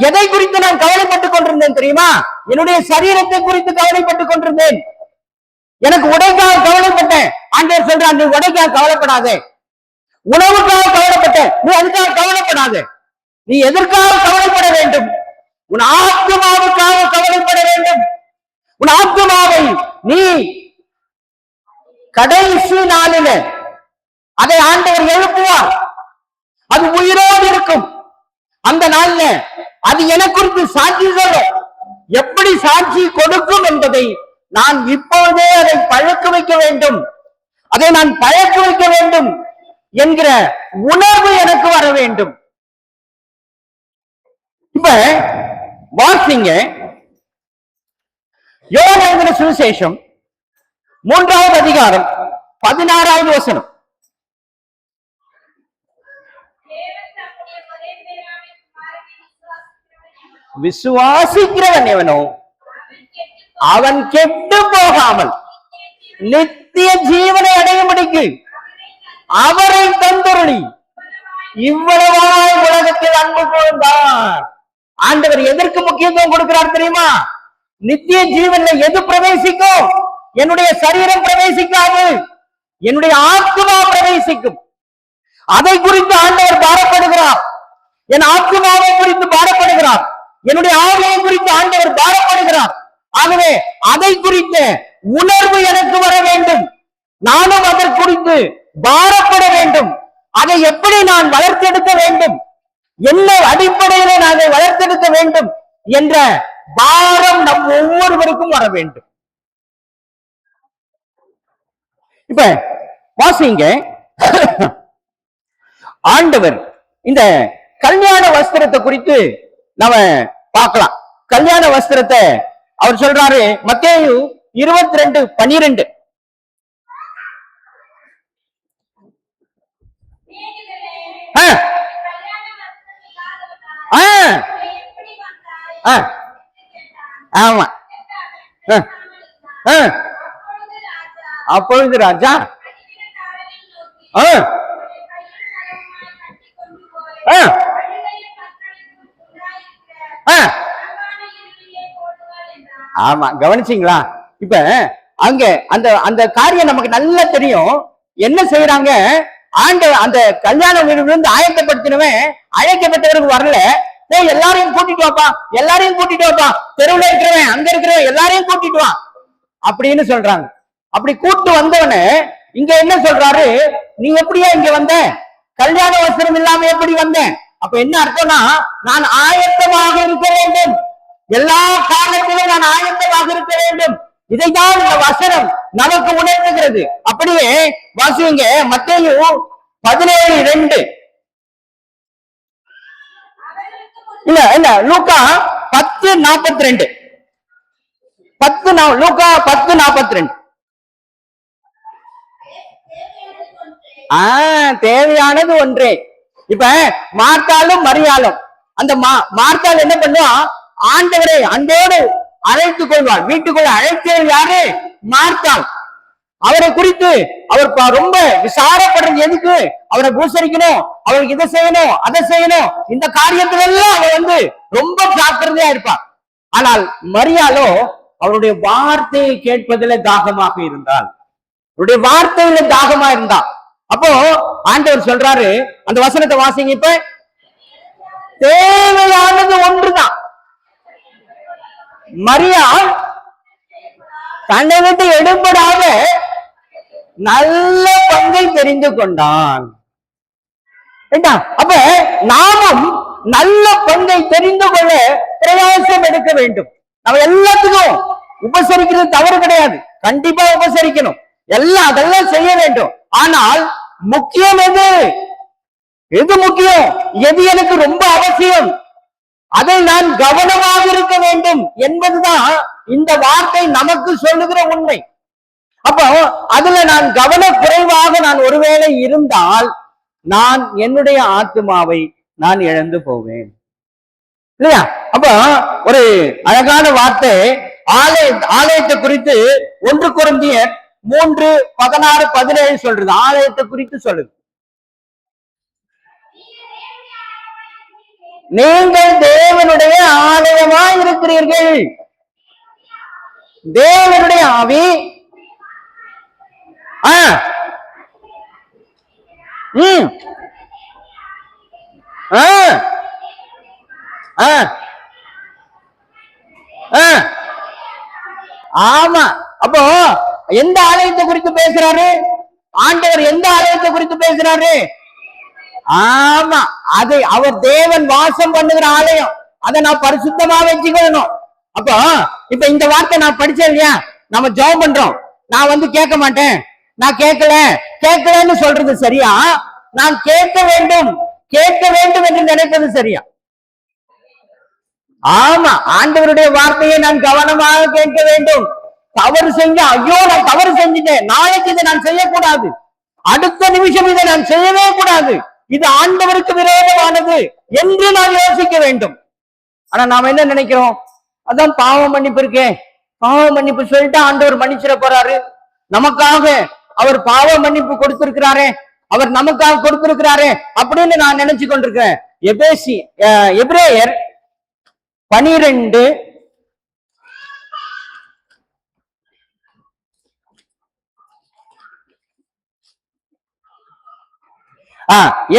Speaker 1: எதை குறித்து நான் கவலைப்பட்டுக் கொண்டிருந்தேன் தெரியுமா? என்னுடைய சரீரத்தை குறித்து கவலைப்பட்டுக் கொண்டிருந்தேன். எனக்கு உடைக்காக கவலைப்பட்டேன். ஆண்டவர் சொல்றான், நீ உடைக்காக கவலைப்படாதே. உணவுக்காக கவலைப்பட்டேன், நீ அதுக்காக கவலைப்படாதே. நீ எதற்காக கவலைப்பட வேண்டும்? உன் ஆத்மாவுக்காக கவலைப்பட வேண்டும். உன் ஆத்மாவை நீ கடைசி நாளில அதை ஆண்டவர் எழுப்புவார். அது உயிரோடு இருக்கும். அந்த நாள்ல அது எனக்கு குறித்து சாட்சி சொல்லும். எப்படி சாட்சி கொடுக்கும் என்பதை நான் இப்போதே அதை பழக்க வைக்க வேண்டும். அதை நான் பழக்க வைக்க வேண்டும் என்கிற உணர்வு எனக்கு வர வேண்டும். இப்ப வாசிங்க யோவான் சுவிசேஷம் 3வது அதிகாரம் 16வது வசனம். விசுவாசிக்கிறவன் எவனோ அவன் கெட்டு போகாமல் நித்திய ஜீவனை அடையும்படிக்கு அவரை தந்தருளி இவ்வளவாய் உலகத்தில் அன்பு கூர்ந்தார். ஆண்டவர் எதற்கு முக்கியத்துவம் கொடுக்கிறார் தெரியுமா? நித்திய ஜீவன்ல எது பிரவேசிக்கும்? என்னுடைய சரீரம் பிரவேசிக்காது, என்னுடைய ஆத்மா பிரவேசிக்கும். அதை குறித்து ஆண்டவர் பாரப்படுகிறார். என் ஆத்மாவை குறித்து பாரப்படுகிறார். என்னுடைய ஆவியை குறித்து ஆண்டவர் பாரப்படுகிறார். ஆகவே அதை குறித்த உணர்வு எனக்கு வர வேண்டும். நானும் அதை குறித்து பாரப்பட வேண்டும். அதை எப்படி நான் வளர்த்தெடுக்க வேண்டும், என்ன அடிப்படையில நான் அதை வளர்த்தெடுக்க வேண்டும் என்ற பாரம் நம் ஒவ்வொருவருக்கும் வர வேண்டும். இப்ப வாசிங்க, ஆண்டவர் இந்த கல்யாண வஸ்திரத்தை குறித்து நாம பார்க்கலாம். கல்யாண வஸ்திரத்தை அவர் சொல்றாரு மத்தேயு 22:12. ஆமா, அப்பொழுது ராஜா ஆமா, கவனிச்சீங்களா? இப்ப அங்க அந்த அந்த காரியம் நமக்கு நல்லா தெரியும். என்ன செய்யறாங்க? அந்த கல்யாண வீடு ஆயத்தப்படுத்தினவன் அழைக்கப்பட்டவருக்கு வரல. எல்லாரையும் கூட்டிட்டு வாப்பா, எல்லாரையும் கூட்டிட்டு வாப்பா, தெருவுல இருக்கிறவன் அங்க இருக்கிறவன் எல்லாரையும் கூட்டிட்டு வா அப்படின்னு சொல்றாங்க. அப்படி கூட்டு வந்தவனு இங்க என்ன சொல்றாரு? நீ எப்படியா இங்க வந்த? கல்யாண வஸ்திரம் இல்லாம எப்படி வந்த? அப்ப என்ன அர்த்தம்னா, நான் ஆயத்தமாக இருக்க வேண்டும். எல்லா காலத்திலும் நான் ஆயத்தமாக இருக்க வேண்டும். இதைதான் இந்த வசனம் நமக்கு உணர்த்துகிறது. அப்படியே வாசிங்க மத்தேயு 17:2. இல்ல லூக்கா 10:42. லூக்கா 10:42. தேவையானது ஒன்றே. இப்ப மார்த்தாலும் மரியாளும், அந்த மார்த்தாள் என்ன பண்ணுவா? ஆண்டவரை அன்போடு அழைத்துக் கொள்வார். வீட்டுக்குள்ள அழைத்தவர் யாரு? மார்த்தாள். அவரை குறித்து அவர் ரொம்ப விசாரப்படுறது எதுக்கு? அவரை பூசரிக்கணும், அவருக்கு இதை செய்யணும், அதை செய்யணும், இந்த காரியத்துல எல்லாம் அவர் ரொம்ப ஜாக்கிரதையா இருப்பார். ஆனால் மரியாளோ அவருடைய வார்த்தையை கேட்பதில் தாகமாக இருந்தால், அவருடைய வார்த்தையில தாகமா இருந்தா. அப்போ ஆண்டவர் சொல்றாரு, அந்த வசனத்தை வாசிங்க. இப்ப தேவையானது ஒன்றுதான். மரியாள் தன்னை விட்டு எடுபடாத நல்ல பங்கை தெரிந்து கொண்டான். அப்ப நாமும் நல்ல பங்கை தெரிந்து கொள்ள பிரயாசம் எடுக்க வேண்டும். நம்ம எல்லாத்துக்கும் உபசரிக்கிறது தவறு கிடையாது, கண்டிப்பா உபசரிக்கணும், அதெல்லாம் செய்ய வேண்டும். ஆனால் முக்கியம் எது? எது முக்கியம்? எது எனக்கு ரொம்ப அவசியம்? அதை நான் கவனமாக இருக்க வேண்டும் என்பதுதான் இந்த வார்த்தை நமக்கு சொல்லுகிற உண்மை. அப்போ அதுல நான் கவனக்குறைவாக நான் ஒருவேளை இருந்தால் நான் என்னுடைய ஆத்துமாவை நான் இழந்து போவேன் இல்லையா? அப்ப ஒரு அழகான வார்த்தை ஆலயத்தை குறித்து 1 கொரிந்தியர் 3:16-17 சொல்றது. ஆலயத்தை குறித்து சொல்லுது. நீங்கள் தேவனுடைய ஆலயமாய் இருக்கிறீர்கள். தேவனுடைய ஆவி ஆமா. அப்போ எந்த ஆலயத்தை குறித்து பேசுறாரு ஆண்டவர்? எந்த ஆலயத்தை குறித்து பேசுறாரு? ஆமா, அதை அவர் தேவன் வாசம் பண்ணுகிற ஆலயம். அதை நான் பரிசுத்தமா வச்சுக்கணும். அப்போ இப்ப இந்த வார்த்தை நான் படிச்சேன் இல்லையா? நம்ம ஜெபம் பண்றோம், நான் கேட்க மாட்டேன், நான் கேட்கலன்னு சொல்றது சரியா? நான் கேட்க வேண்டும் என்று நினைப்பது சரியா? ஆமா, ஆண்டவருடைய வார்த்தையை நான் கவனமாக கேட்க வேண்டும். தவறு செஞ்ச ஐயோ நான் தவறு செஞ்சுட்டேன், நாளைக்கு இதை நான் செய்யக்கூடாது, அடுத்த நிமிஷம் இதை நான் செய்யவே கூடாது, இது ஆண்டவருக்கு விரோதமானது என்று நான் யோசிக்க வேண்டும். ஆனா நாம என்ன நினைக்கிறோம்? அதான் பாவ மன்னிப்பு இருக்கே, பாவ மன்னிப்பு சொல்லிட்டு ஆண்டவர் மன்னிச்சிட போறாரு, நமக்காக அவர் பாவ மன்னிப்பு கொடுத்திருக்கிறாரே, அவர் நமக்காக கொடுத்திருக்கிறாரே அப்படின்னு நான் நினைச்சு கொண்டிருக்கிறேன். எபிரேயர் 12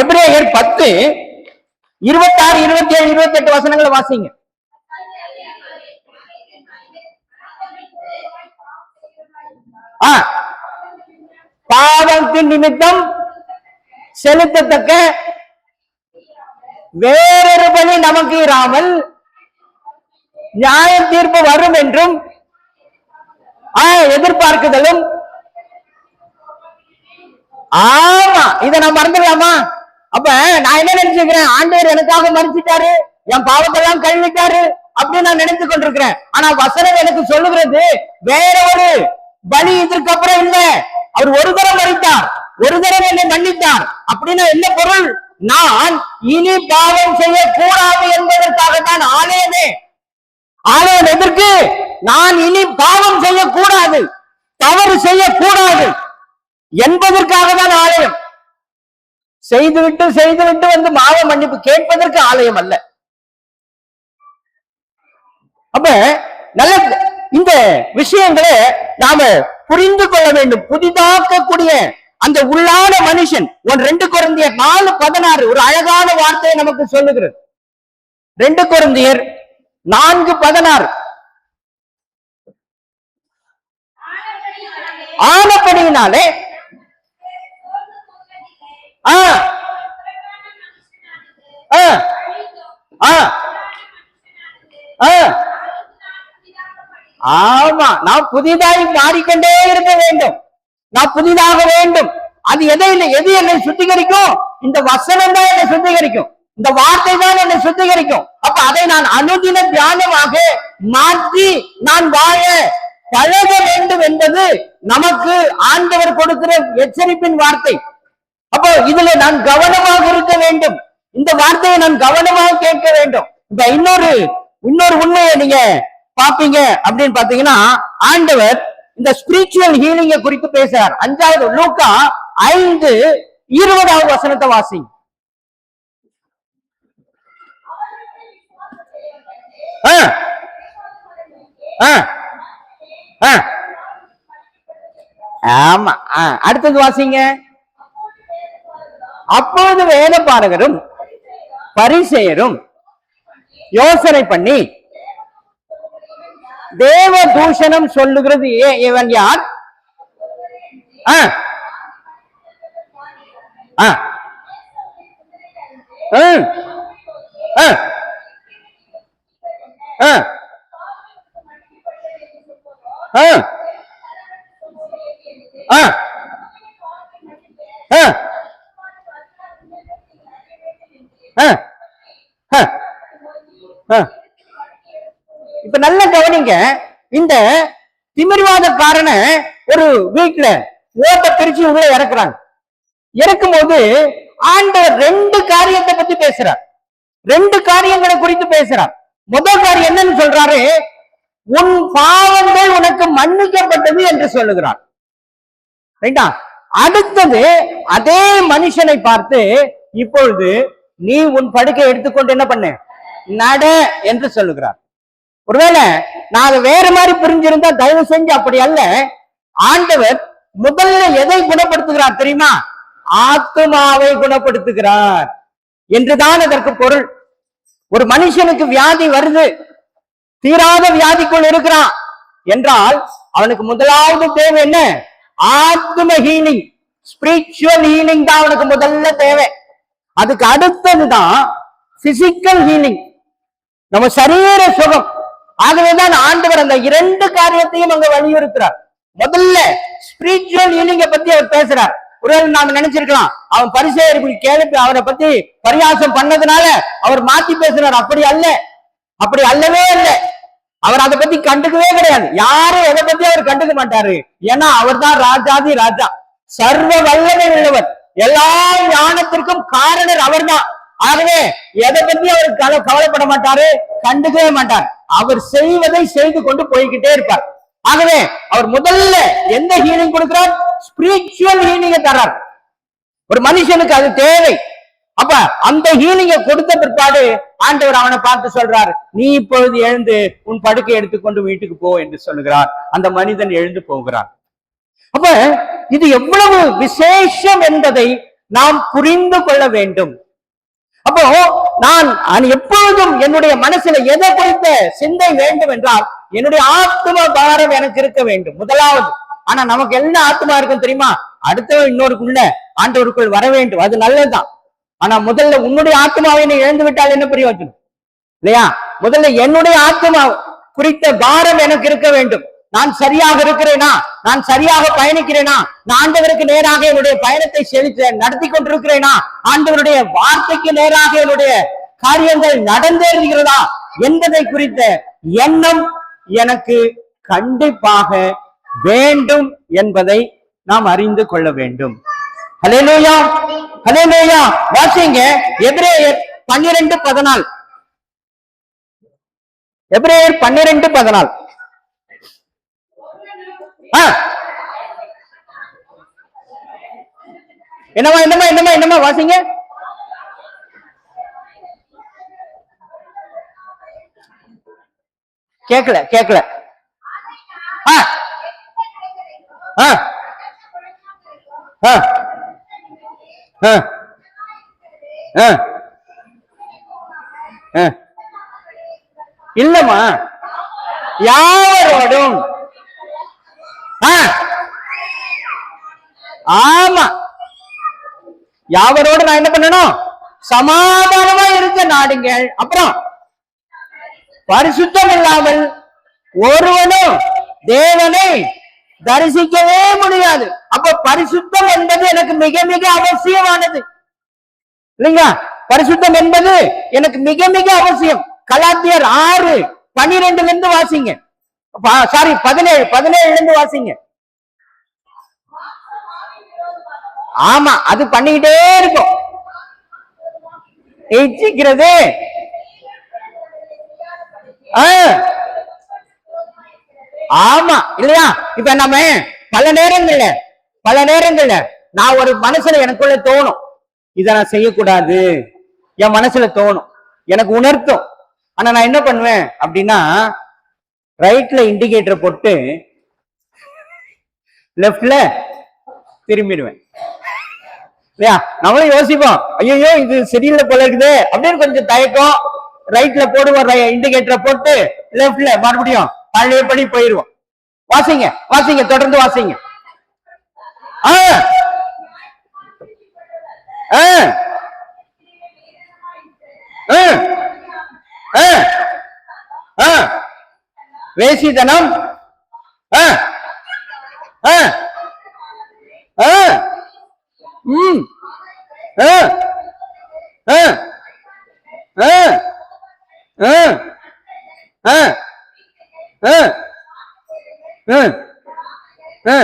Speaker 1: எபிரேயர் 10 26 27 28 வசனங்களை வாசிங்க. பாவத்தின் நிமித்தம் செலுத்தத்தக்க வேறொரு பலி நமக்கு இராமல் நியாய தீர்ப்பு வரும் என்றும் எதிர்பார்க்குதலும். ஆமா, இதை நான் மறந்துடலாமா? அப்ப நான் என்ன நினைச்சுக்கிறேன்? ஆண்டவர் எனக்காக மன்னிச்சிட்டாரு, என் பாவத்தெல்லாம் கழுவிட்டாரு அப்படின்னு நான் நினைத்து கொண்டிருக்கிறேன். ஆனா வசனம் எனக்கு சொல்லுகிறது வேற ஒரு பலி இதற்கு அப்புறம் இல்ல. அவர் ஒரு தரம் மன்னித்தார், ஒரு தரம் என்னை மன்னித்தார். அப்படின்னா என்ன பொருள்? நான் இனி பாவம் செய்யக்கூடாது என்பதற்காகத்தான் ஆலயமே. ஆலயம் எதற்கு? நான் இனி பாவம் செய்யக்கூடாது, தவறு செய்யக்கூடாது என்பதற்காக தான் ஆலயம். செய்துவிட்டு பாவ மன்னிப்பு கேட்பதற்கு ஆலயம் அல்ல. அப்ப நல்ல இந்த விஷயங்களை நாம புரிந்து கொள்ள வேண்டும். புதிதாக்கக்கூடிய அந்த உள்ளான மனுஷன் 2 கொரிந்தியர் 4:16 ஒரு அழகான வார்த்தையை நமக்கு சொல்லுகிறது. 2 கொரிந்தியர் 4:16 ஆனபடியினாலே ஆமா, நான் புதிதாய் மாறிக்கொண்டே இருக்க வேண்டும், நான் புதிதாக வேண்டும். அது எது என்னை சுத்திகரிக்கும்? இந்த வசனம் தான் என்னை சுத்திகரிக்கும், இந்த வார்த்தை தான் என்னை சுத்திகரிக்கும். அப்ப அதை நான் அனுதின தியானமாக மாற்றி நான் வாழ பழக வேண்டும் என்பது நமக்கு ஆண்டவர் கொடுக்கிற எச்சரிப்பின் வார்த்தை. அப்போ இதுல நான் கவனமாக இருக்க வேண்டும், இந்த வார்த்தையை நான் கவனமாக கேட்க வேண்டும். இப்ப இன்னொரு உண்மையை நீங்க பாப்பீங்க அப்படின்னு பாத்தீங்கன்னா, ஆண்டவர் இந்த ஸ்பிரிச்சுவல் ஹீலிங்க குறித்து பேசுறார். 5வது லூக்கா 5:20 வசனத்தை வாசி. ஆமா, அடுத்தது வாசிங்க. அப்போது வேத பாரகரும் பரிசேயரும் யோசனை பண்ணி தேவ தூஷணம் சொல்லுகிறது இவன் யார்? ஆ. இப்ப நல்ல கவனிங்க. இந்த திமிர்வாதக்காரனை ஒரு வீட்டுல ஓட்ட பிரிச்சு உள்ள இறக்குறாங்க. இறக்கும் போது ஆண்டவர் ரெண்டு காரியத்தை பத்தி பேசுறார். ரெண்டு காரியங்களை குறித்து பேசுறார். முதல் காரியம் என்னன்னு சொல்றாரு? உன் பாவங்கள் உனக்கு மன்னிக்கப்பட்டது என்று சொல்லுகிறார். ரைட்டா? அடுத்தது அதே மனுஷனை பார்த்து, இப்பொழுது நீ உன் படுக்கை எடுத்துக்கொண்டு என்ன பண்ண, நட என்று சொல்லுகிறார். ஒருவேளை நான் வேற மாதிரி புரிஞ்சிருந்தா தயவு செஞ்சு அப்படி அல்ல. ஆண்டவர் முதல்ல எதை குணப்படுத்துகிறார் தெரியுமா? ஆத்துமாவை குணப்படுத்துகிறார் என்றுதான் அதற்கு பொருள். ஒரு மனுஷனுக்கு வியாதி வருது, தீராத வியாதிக்குள் இருக்கிறான் என்றால் அவனுக்கு முதலாவது தேவை என்ன? ஆத்ம ஹீலிங், ஸ்பிரிச்சுவல் ஹீலிங் தான் அவனுக்கு முதல்ல தேவை. அதுக்கு அடுத்ததுதான் பிசிக்கல் ஹீலிங், நம்ம சரீர சுகம். ஆகவேதான் ஆண்டவர் அந்த இரண்டு காரியத்தையும் அங்க வலியுறுத்துறார். முதல்ல ஸ்பிரிச்சுவல் ஹீலிங்க பத்தி அவர் பேசுறார். ஒருவேளை நாம நினைச்சிருக்கலாம், அவன் பரிசேயர் கேள்வி அவரை பத்தி பரியாசம் பண்ணதுனால அவர் மாத்தி பேசுறார். அப்படி அல்ல, அப்படி அல்லவே அல்ல. அவர் அதை பத்தி கண்டுக்கவே கிடையாது. யாரும் எதை பத்தி அவர் கண்டுக்க மாட்டாரு. ஏன்னா அவர் தான் ராஜாதி ராஜா, சர்வ வல்லமை உள்ளவர், எல்லா ஞானத்திற்கும் காரணர் அவர் தான். ஆகவே எதை பத்தி அவர் கவலைப்பட மாட்டாரு, கண்டுக்கவே மாட்டார். அவர் செய்வதை செய்து கொண்டு போய்கிட்டே இருப்பார். ஆகவே அவர் முதல்ல எந்த ஹீலிங் கொடுக்கிறார்? ஸ்பிரிச்சுவல் ஹீலிங்கை தர்றார். ஒரு மனுஷனுக்கு அது தேவை. அப்ப அந்த ஹீலிங்கை கொடுத்த பிற்பாடு ஆண்டவர் அவனை பார்த்து சொல்றார், நீ இப்பொழுது எழுந்து உன் படுக்கை எடுத்துக்கொண்டு வீட்டுக்கு போ என்று சொல்லுகிறார். அந்த மனிதன் எழுந்து போகிறான். அப்ப இது எவ்வளவு விசேஷம் என்பதை நாம் புரிந்து கொள்ள வேண்டும். அப்போ நான் எப்பொழுதும் என்னுடைய மனசுல எதை குறித்த சிந்தை வேண்டும் என்றால், என்னுடைய ஆத்ம பாரம் எனக்கு இருக்க வேண்டும் முதலாவது. ஆனா நமக்கு என்ன ஆத்மா இருக்கும் தெரியுமா? அடுத்த இன்னொருக்குள்ள ஆண்டவருக்குள் வர வேண்டும், அது நல்லதுதான். ஆனா முதல்ல உன்னுடைய ஆத்மாவை நீ இழந்து விட்டால் என்ன பிரயோஜனம் இல்லையா? முதல்ல என்னுடைய ஆத்மா குறித்த பாரம் எனக்கு இருக்க வேண்டும். நான் சரியாக இருக்கிறேனா? நான் சரியாக பயணிக்கிறேனா? நான் ஆண்டவருக்கு நேராக என்னுடைய பயணத்தை நடத்தி கொண்டிருக்கிறேனா? ஆண்டவருடைய வார்த்தைக்கு நேராக என்னுடைய காரியங்கள் நடந்தேறுகிறதா என்பதை குறித்த எண்ணம் எனக்கு கண்டிப்பாக வேண்டும் என்பதை நாம் அறிந்து கொள்ள வேண்டும். ஹல்லேலூயா, ஹல்லேலூயா. வாசிங்க எபிரேயர் 12:14. எபிரேயர் 12:14. என்னமா என்னமா என்னமா என்னமா வாசிங்க. கேட்கல கேட்கல. இல்லம்மா, யாவரோடும். ஆமா, யாவரோடு நான் என்ன பண்ணணும்? சமாதானமா இருக்க நாடுங்கள். அப்புறம் பரிசுத்தம் இல்லாமல் ஒருவனும் தேவனை தரிசிக்கவே முடியாது. அப்ப பரிசுத்தம் என்பது எனக்கு மிக மிக அவசியமானது இல்லைங்களா? பரிசுத்தம் என்பது எனக்கு மிக மிக அவசியம். கலாத்தியர் 6:12 வாசிங்க. சாரி 17 வாசிங்க. ஆமா, அது பண்ணிக்கிட்டே இருக்கும். எச்சிக்கிறது. ஆமா இல்லையா? இப்ப நம்ம பல நேரங்கள்ல நான் ஒரு மனசுல எனக்குள்ள தோணும், இத நான் செய்யக்கூடாது. என் மனசுல தோணும், எனக்கு உணர்த்தும். ஆனா நான் என்ன பண்ணுவேன் அப்படின்னா, ரைட்ல இண்டிகேட்டர் போட்டு லெப்ட்ல திரும்பிடுவேன் இல்லையா? நம்மளும் யோசிப்போம், ஐயோ இது சரியில்லை போல இருக்குது அப்படின்னு கொஞ்சம் தயக்கம். ரைட்ல போடுவோம், இண்டிகேட்டரை போட்டு லெப்ட்ல மறுபடியும் பழையபடி போயிருவோம். வாசிங்க வாசிங்க, தொடர்ந்து வாசிங்க. வேசித்தனம், ஆ, ஆ, ஆ, ஆ, ஆ,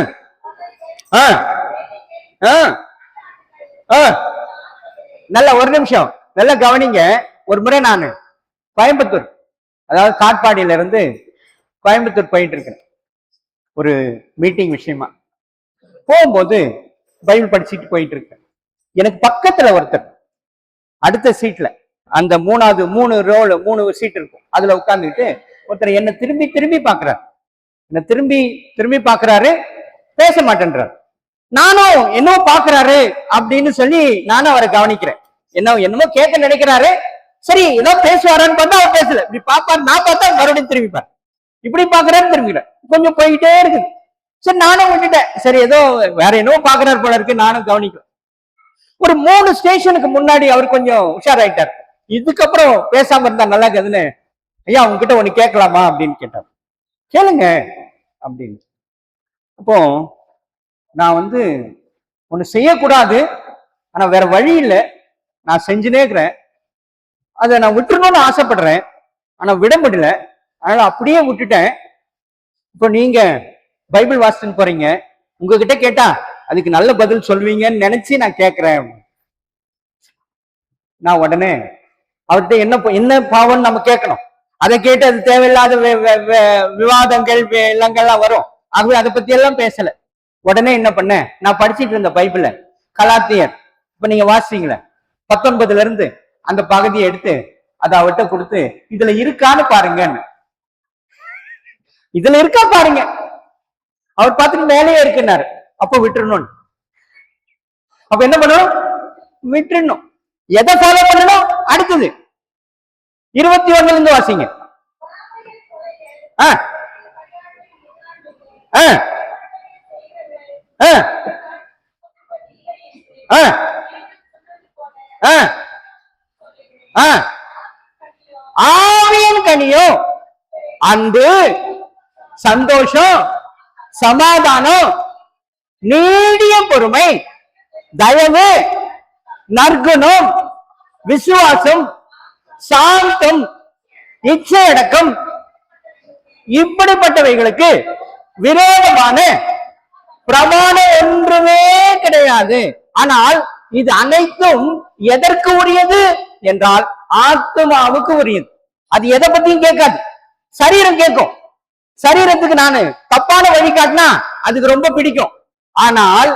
Speaker 1: ஆ, ஆ, ஆ. நல்ல ஒரு நிமிஷம் நல்லா கவனிங்க. ஒரு முறை நான் கோயம்புத்தூர், அதாவது காட்பாடியில இருந்து கோயம்புத்தூர் போயிட்டு இருக்கேன் ஒரு மீட்டிங் விஷயமா. போகும்போது பைபிள் படிச்சுட்டு போயிட்டு இருக்கேன். எனக்கு பக்கத்துல ஒருத்தர் அடுத்த சீட்ல, அந்த மூணாவது 3 சீட் இருக்கும், அதுல உட்கார்ந்துட்டு ஒருத்தர் என்ன திரும்பி திரும்பி பாக்குறாரு. என்ன திரும்பி திரும்பி பாக்குறாரு, பேச மாட்டேன்றார். நானும் என்னவோ பாக்குறாரு அப்படின்னு சொல்லி நானும் அவரை கவனிக்கிறேன். என்னமோ கேட்க நினைக்கிறாரு. சரி ஏதோ பேசுவாரான்னு பார்த்தா அவர் பேசல. இப்படி பாப்பாரு, நான் பார்த்தா மறுபடியும் திரும்பிப்பார். இப்படி பாக்குறாரு, திரும்பிக்கிறேன். கொஞ்சம் போயிட்டே இருக்குது. சரி நானும் விட்டுட்டேன். சரி ஏதோ வேற என்னவோ பாக்குறாரு போல இருக்கு, நானும் கவனிக்கிறேன். ஒரு 3 ஸ்டேஷனுக்கு முன்னாடி அவர் கொஞ்சம் உஷாராயிட்டார். இதுக்கப்புறம் பேசாம இருந்தா நல்லா இருக்குதுன்னு, ஐயா உங்ககிட்ட ஒண்ணு கேட்கலாமா அப்படின்னு கேட்டார். கேளுங்க அப்படின்னு. அப்போ நான் ஒண்ணு செய்யக்கூடாது, ஆனா வேற வழி இல்லை, நான் செஞ்சுனே இருக்கிறேன். அதை நான் விட்டுறணும்னு ஆசைப்படுறேன், ஆனா விட முடியல, அதனால அப்படியே விட்டுட்டேன். இப்போ நீங்க பைபிள் வாசிச்சுன்னு போறீங்க, உங்ககிட்ட கேட்டா அதுக்கு நல்ல பதில் சொல்வீங்கன்னு நினைச்சு நான் கேட்கிறேன். நான் உடனே அவர்கிட்ட என்ன பாவம்னு நம்ம கேட்கணும். அதை கேட்டு அது தேவையில்லாத விவாதங்கள் எல்லாம் வரும். ஆகவே அதை பத்தி எல்லாம் பேசல. உடனே என்ன பண்ண, நான் படிச்சுட்டு இருந்த பைபிள கலாத்தியர், இப்ப நீங்க வாசிங்களேன் 19 இருந்து அந்த பகுதியை எடுத்து அதை அவர்கிட்ட கொடுத்து, இதுல இருக்கான்னு பாருங்கன்னு. இதுல இருக்கா பாருங்க. அவர் பார்த்துட்டு மேலேயே இருக்குன்னாரு. அப்ப விட்டுறணும். அப்ப என்ன பண்ணணும்? விட்டுறணும். எதை ஃபாலோ பண்ணணும்? அடுத்தது 21 இருந்து வாசிங்க. ஆவியின் கனியோ அன்பு, சந்தோஷம், சமாதானம், நீடிய பொறுமை, தயவு, நற்குணம், விசுவாசம், சாந்தம், இச்சையடக்கம், இப்படிப்பட்டவைகளுக்கு விரோதமான பிரமாணம் ஒன்றுமே கிடையாது. ஆனால் இது அனைத்தும் எதற்கு உரியது என்றால் ஆத்மாவுக்கு உரியது. அது எதை பத்தியும் கேட்காது, சரீரம் கேட்கும். சரீரத்துக்கு நானு தப்பான வழி காட்டினா அதுக்கு ரொம்ப பிடிக்கும். ஆனால்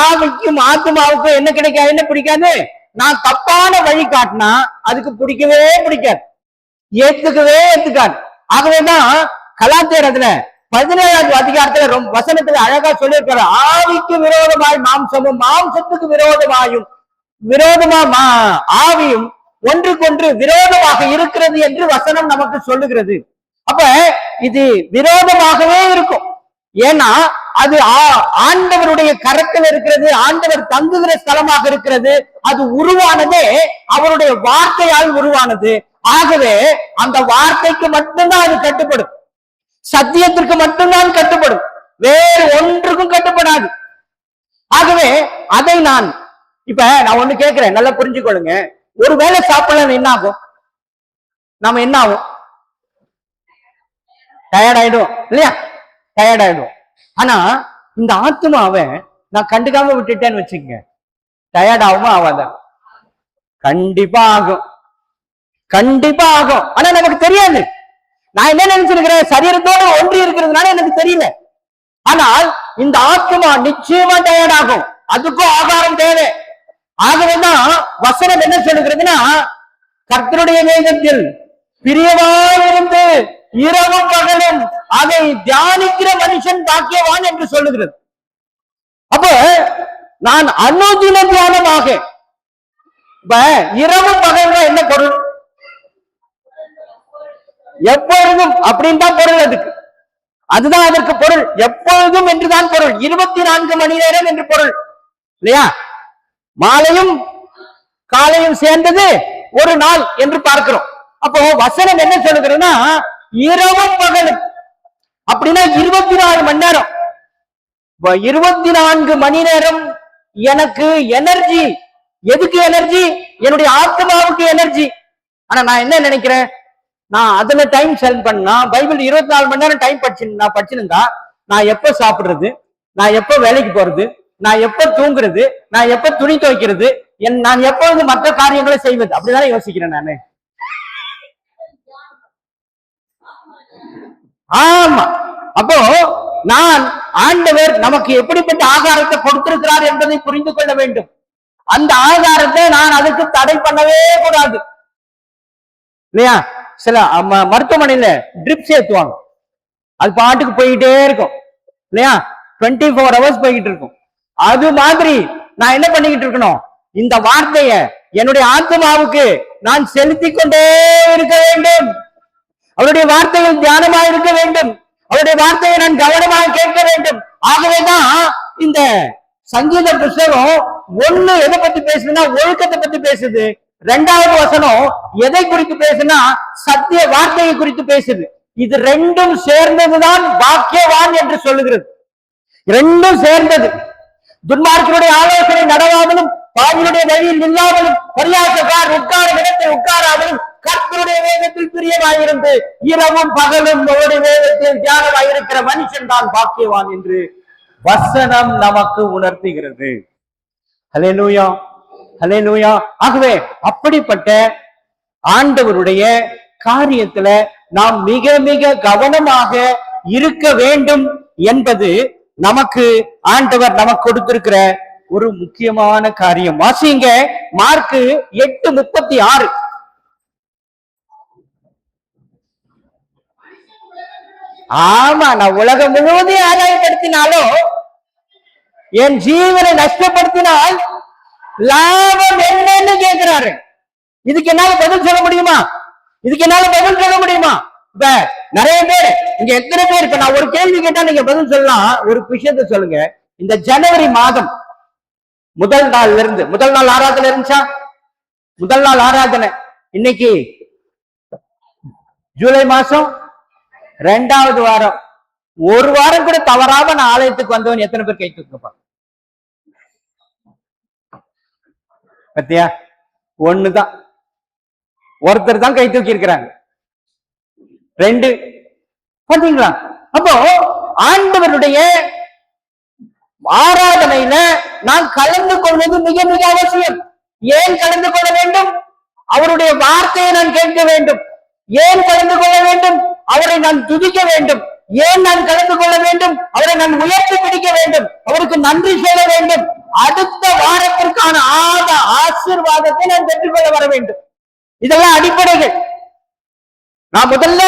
Speaker 1: ஆவிக்கும் ஆத்மாவுக்கும் என்ன பிடிக்காது? நான் தப்பான வழி காட்டினா அதுக்கு பிடிக்கவே பிடிக்காது, ஏத்துக்காது. ஆகவேதான் கலாத்தியர் 17வது அதிகாரத்துல வசனத்துல அழகா சொல்லியிருக்கிற, ஆவிக்கு விரோதமாய் மாம்சமும் மாம்சத்துக்கு விரோதமா ஆவியும் ஒன்றுக்கொன்று விரோதமாக இருக்கிறது என்று வசனம் நமக்கு சொல்லுகிறது. அப்ப இது விரோதமாகவே இருக்கும். ஏன்னா அது ஆண்டவருடைய கரத்தில் இருக்கிறது, ஆண்டவர் தங்குகிற ஸ்தலமாக இருக்கிறது. அது உருவானதே அவருடைய வார்த்தையால் உருவானது. ஆகவே அந்த வார்த்தைக்கு மட்டும்தான் அது கட்டுப்படும், சத்தியத்திற்கு மட்டும்தான் கட்டுப்படும், வேறு ஒன்றுக்கும் கட்டுப்படாது. ஆகவே அதை நான் ஒண்ணு கேட்கிறேன், நல்லா புரிஞ்சுக்கொள்ளுங்க. ஒருவேளை சாப்பிடலாம் என்ன ஆகும்? நாம என்ன ஆகும்? டயர்ட் ஆயிடும் இல்லையா? டயர்ட் ஆயிடும். ஆனா இந்த ஆத்மாவை நான் கண்டுக்காம விட்டுட்டேன்னு வச்சுக்கங்க, டயர்ட் ஆகுமா ஆகாதா? கண்டிப்பா ஆகும், கண்டிப்பா ஆகும். ஆனா நமக்கு தெரியாது. நான் என்ன நினைச்சிருக்கிறேன், சரீரத்தோடு ஒன்றி இருக்கிறதுனால எனக்கு தெரியல. ஆனால் இந்த ஆத்மா நிச்சயமா டயர்ட் ஆகும், அதுக்கும் ஆகாரம் தேவை. ஆகவேதான் வசனம் என்ன சொல்லுகிறதுன்னா, கர்த்தருடைய வேதத்தில் பிரியமாயிருந்து இரவும் பகலும் அதை தியானிக்கிற மனுஷன் பாக்கியவான் என்று சொல்லுகிறது. அப்ப நான் அனுதின தியானமாக, இப்ப இரவு பகல் என்ன பொருள்? எப்பொழுதும் அப்படின்னு தான் பொருள். அதுதான் அதற்கு பொருள். எப்பொழுதும் என்றுதான் பொருள். 24 மணி நேரம் என்று பொருள் இல்லையா? மாலையும் காலையும் சேர்ந்தது ஒரு நாள் என்று பார்க்கிறோம். அப்போ வசனம் என்ன சொல்லுகிறதுன்னா, இரவும் பகலும் அப்படின்னா 24 மணி நேரம். 24 மணி நேரம் எனக்கு எனர்ஜி. எதுக்கு எனர்ஜி? என்னுடைய ஆத்மாவுக்கு எனர்ஜி. ஆனா நான் என்ன நினைக்கிறேன், நான் அதுல டைம் ஸ்பெண்ட் பண்ணா பைபிள் 24 மணி நேரம் டைம் படிச்சிருந்தா நான் எப்ப சாப்பிடுறது, நான் எப்ப வேலைக்கு போறது, நான் எப்ப தூங்குறது, நான் எப்ப துணி துவைக்கிறது, நான் எப்பொழுது மற்ற காரியங்களை செய்வது, அப்படிதான் யோசிக்கிறேன் நானு. ஆமா. அப்போ நான் ஆண்டவர் நமக்கு எப்படிப்பட்ட ஆகாரத்தை கொடுத்திருக்கிறார் என்பதை புரிந்து கொள்ள வேண்டும். அந்த ஆகாரத்தை நான் அதுக்கு தடை பண்ணவே கூடாது இல்லையா? சில மருத்துவமனையில ட்ரிப்ஸ் ஏத்துவாங்க, அது பாட்டுக்கு போயிட்டே இருக்கும் இல்லையா? 24 hours போய்கிட்டு இருக்கும். அது மாதிரி நான் என்ன பண்ணிக்கிட்டு இருக்கணும், இந்த வார்த்தைய என்னுடைய ஆத்மாவுக்கு நான் செலுத்தி கொண்டே இருக்க வேண்டும். அவருடைய வார்த்தைகள் தியானமாக இருக்க வேண்டும். அவருடைய வார்த்தையை நான் கவனமாக கேட்க வேண்டும். ஆகவேதான் இந்த சங்கீத புஸ்தகம் 1 எதை பத்தி பேசுதுன்னா ஒழுக்கத்தை பத்தி பேசுது. 2வது வசனம் எதை குறித்து பேசுனா சத்திய வார்த்தையை குறித்து பேசுது. இது ரெண்டும் சேர்ந்ததுதான் பாக்கியவான் என்று சொல்லுகிறது. ரெண்டும் சேர்ந்தது. துன்மார்க்கனுடைய ஆலோசனை நடவாமலும், பாவியுடைய வழியில் நில்லாமலும், பரியாசக்கார் உட்காரும் இடத்தை உட்காராமலும், கர்த்தருடைய வேதத்தில் பிரியமாயிருந்து இரவும் பகலும் அவருடைய வேதத்தில் தியானமாயிருக்கிற மனுஷன் தான் பாக்கியவான் என்று வசனம் நமக்கு உணர்த்துகிறது. ஹல்லேலூயா, ஹல்லேலூயா. ஆகவே அப்படிப்பட்ட ஆண்டவருடைய காரியத்துல நாம் மிக மிக கவனமாக இருக்க வேண்டும் என்பது நமக்கு ஆண்டவர் நமக்கு கொடுத்திருக்கிற ஒரு முக்கியமான காரியம். வாசிங்க மார்க்கு 8:36. ஆமா, நான் உலகம் முழுவதையும் ஆதாயப்படுத்தினாலும் என் ஜீவனை நஷ்டப்படுத்தினால் லாபம் என்னன்னு கேட்கிறாரு. இதுக்கு என்னால பதில் சொல்ல முடியுமா? இதுக்கு என்னால பதில் சொல்ல முடியுமா? இப்ப நிறைய பேர் இங்க எத்தனை பேர், இப்ப நான் ஒரு கேள்வி கேட்டா நீங்க பதில் சொல்லலாம். ஒரு விஷயத்த சொல்லுங்க. இந்த ஜனவரி மாதம் முதல் நாள் ஆராதனை இருந்துச்சா? முதல் நாள் ஆராதனை. இன்னைக்கு ஜூலை மாசம் 2வது வாரம். ஒரு வாரம் கூட தவறாம நான் ஆலயத்துக்கு வந்தவன் எத்தனை பேர் கை தூக்கப்பா? பத்தியா? ஒண்ணுதான், ஒருத்தர் தான் கை தூக்கி இருக்கிறாங்க. 2 பாத்தீங்களா? அப்போ ஆண்டவருடைய ஆராதனையில நான் கலந்து கொள்வது மிக மிக அவசியம். ஏன் கலந்து கொள்ள வேண்டும்? அவருடைய வார்த்தையை நான் கேட்க வேண்டும். ஏன் கலந்து கொள்ள வேண்டும்? அவரை நான் துதிக்க வேண்டும். ஏன் நான் கலந்து கொள்ள வேண்டும்? அவரை நான் உயர்த்தி பிடிக்க வேண்டும். அவருக்கு நன்றி சொல்ல வேண்டும். அடுத்த வாரத்திற்கான ஆசீர்வாதத்தை நான் பெற்றுக்கொள்ள வர வேண்டும். இதெல்லாம் அடிப்படைகள். நான் முதல்ல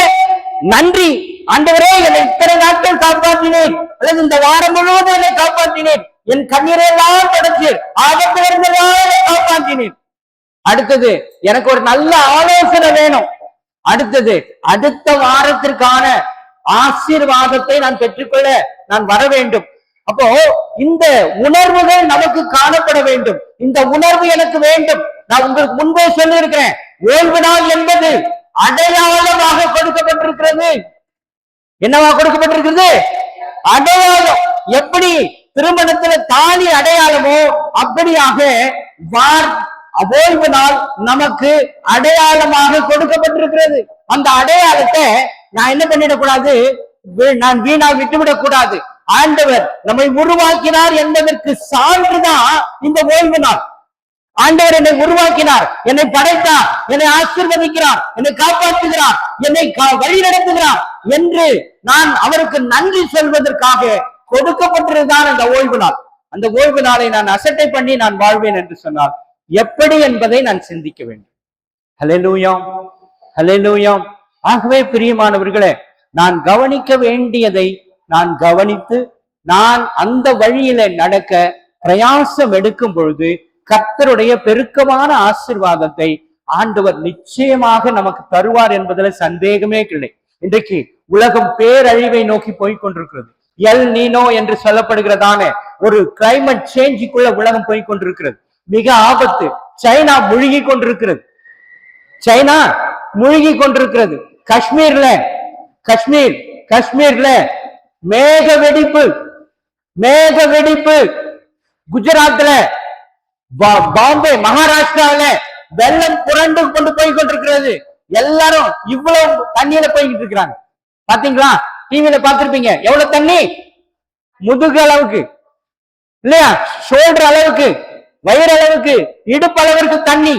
Speaker 1: நன்றி, ஆண்டவரே என்னை இத்தனை நாட்கள் காப்பாற்றினேன், அல்லது இந்த வாரம் முழுவதும் என்னை காப்பாற்றினேன், என் கண்ணீரெல்லாம் தொடர்ந்தேன், ஆபத்து வருந்தெல்லாம் காப்பாற்றினேன். அடுத்தது எனக்கு ஒரு நல்ல ஆலோசனை வேணும். அடுத்தது அடுத்த வாரத்திற்கான ஆசீர்வாதத்தை நான் பெற்றுக்கொள்ள நான் வர வேண்டும். அப்போ இந்த உணர்வுகள் நமக்கு காணப்பட வேண்டும். இந்த உணர்வு எனக்கு வேண்டும். நான் உங்களுக்கு முன்பே சொல்லி இருக்கிறேன், ஓய்வு நாள் என்பது அடையாளமாக கொடுக்கப்பட்டிருக்கிறது. என்னவா கொடுக்கப்பட்டிருக்கிறது? அடையாளம். எப்படி திருமணத்துல தாலி அடையாளமோ அப்படியாக ஓய்வு நாள் நமக்கு அடையாளமாக கொடுக்கப்பட்டிருக்கிறது. அந்த அடையாளத்தை நான் என்ன பண்ணிடக்கூடாது, நான் வீணா விட்டுவிடக் கூடாது. ஆண்டவர் நம்மை உருவாக்கினார் என்பதற்கு சான்றுதான் இந்த ஓய்வு நாள். ஆண்டவர் என்னை உருவாக்கினார், என்னை படைத்தார், என்னை ஆசீர்வதிக்கிறார், என்னை காப்பாற்றுகிறார், என்னை வழி நடத்துகிறார் என்று நான் அவருக்கு நன்றி சொல்வதற்காக கொடுக்கப்பட்டிருந்தான் அந்த ஓய்வு நாள். அந்த ஓய்வு நாளை நான் அசட்டை பண்ணி நான் வாழ்வேன் என்று சொன்னால் எப்படி என்பதை நான் சிந்திக்க வேண்டும். ஹல்லேலூயா, ஹல்லேலூயா. ஆகவே பிரியமானவர்களே, நான் கவனிக்க வேண்டியதை நான் கவனித்து நான் அந்த வழியில நடக்க பிரயாசம் எடுக்கும் பொழுது கர்த்தருடைய பெருக்கமான ஆசீர்வாதத்தை ஆண்டவர் நிச்சயமாக நமக்கு தருவார் என்பதில் சந்தேகமே இல்லை. இன்றைக்கு உலகம் பேரழிவை நோக்கி போய்கொண்டிருக்கிறது. எல் நீனோ என்று சொல்லப்படுகிறதான ஒரு கிளைமேட் சேஞ்சுக்குள்ள உலகம் போய்கொண்டிருக்கிறது. மிக ஆபத்து. சைனா முழுகி கொண்டிருக்கிறது. சைனா முழுகி கொண்டிருக்கிறது. காஷ்மீர்ல மேக வெடிப்பு. குஜராத்ல, பாம்பே, மகாராஷ்டிராவில வெள்ளம் புரண்டு கொண்டு போய் கொண்டிருக்கிறது. எல்லாரும் இவ்வளவு தண்ணியில போய்கிட்டு இருக்கிறாங்க. பாத்தீங்களா? டிவியில பாத்திருப்பீங்க. எவ்வளவு தண்ணி? முதுகு அளவுக்கு இல்லையா, ஷோல்டர் அளவுக்கு, வயிறு அளவுக்கு, இடுப்பு அளவிற்கு தண்ணி.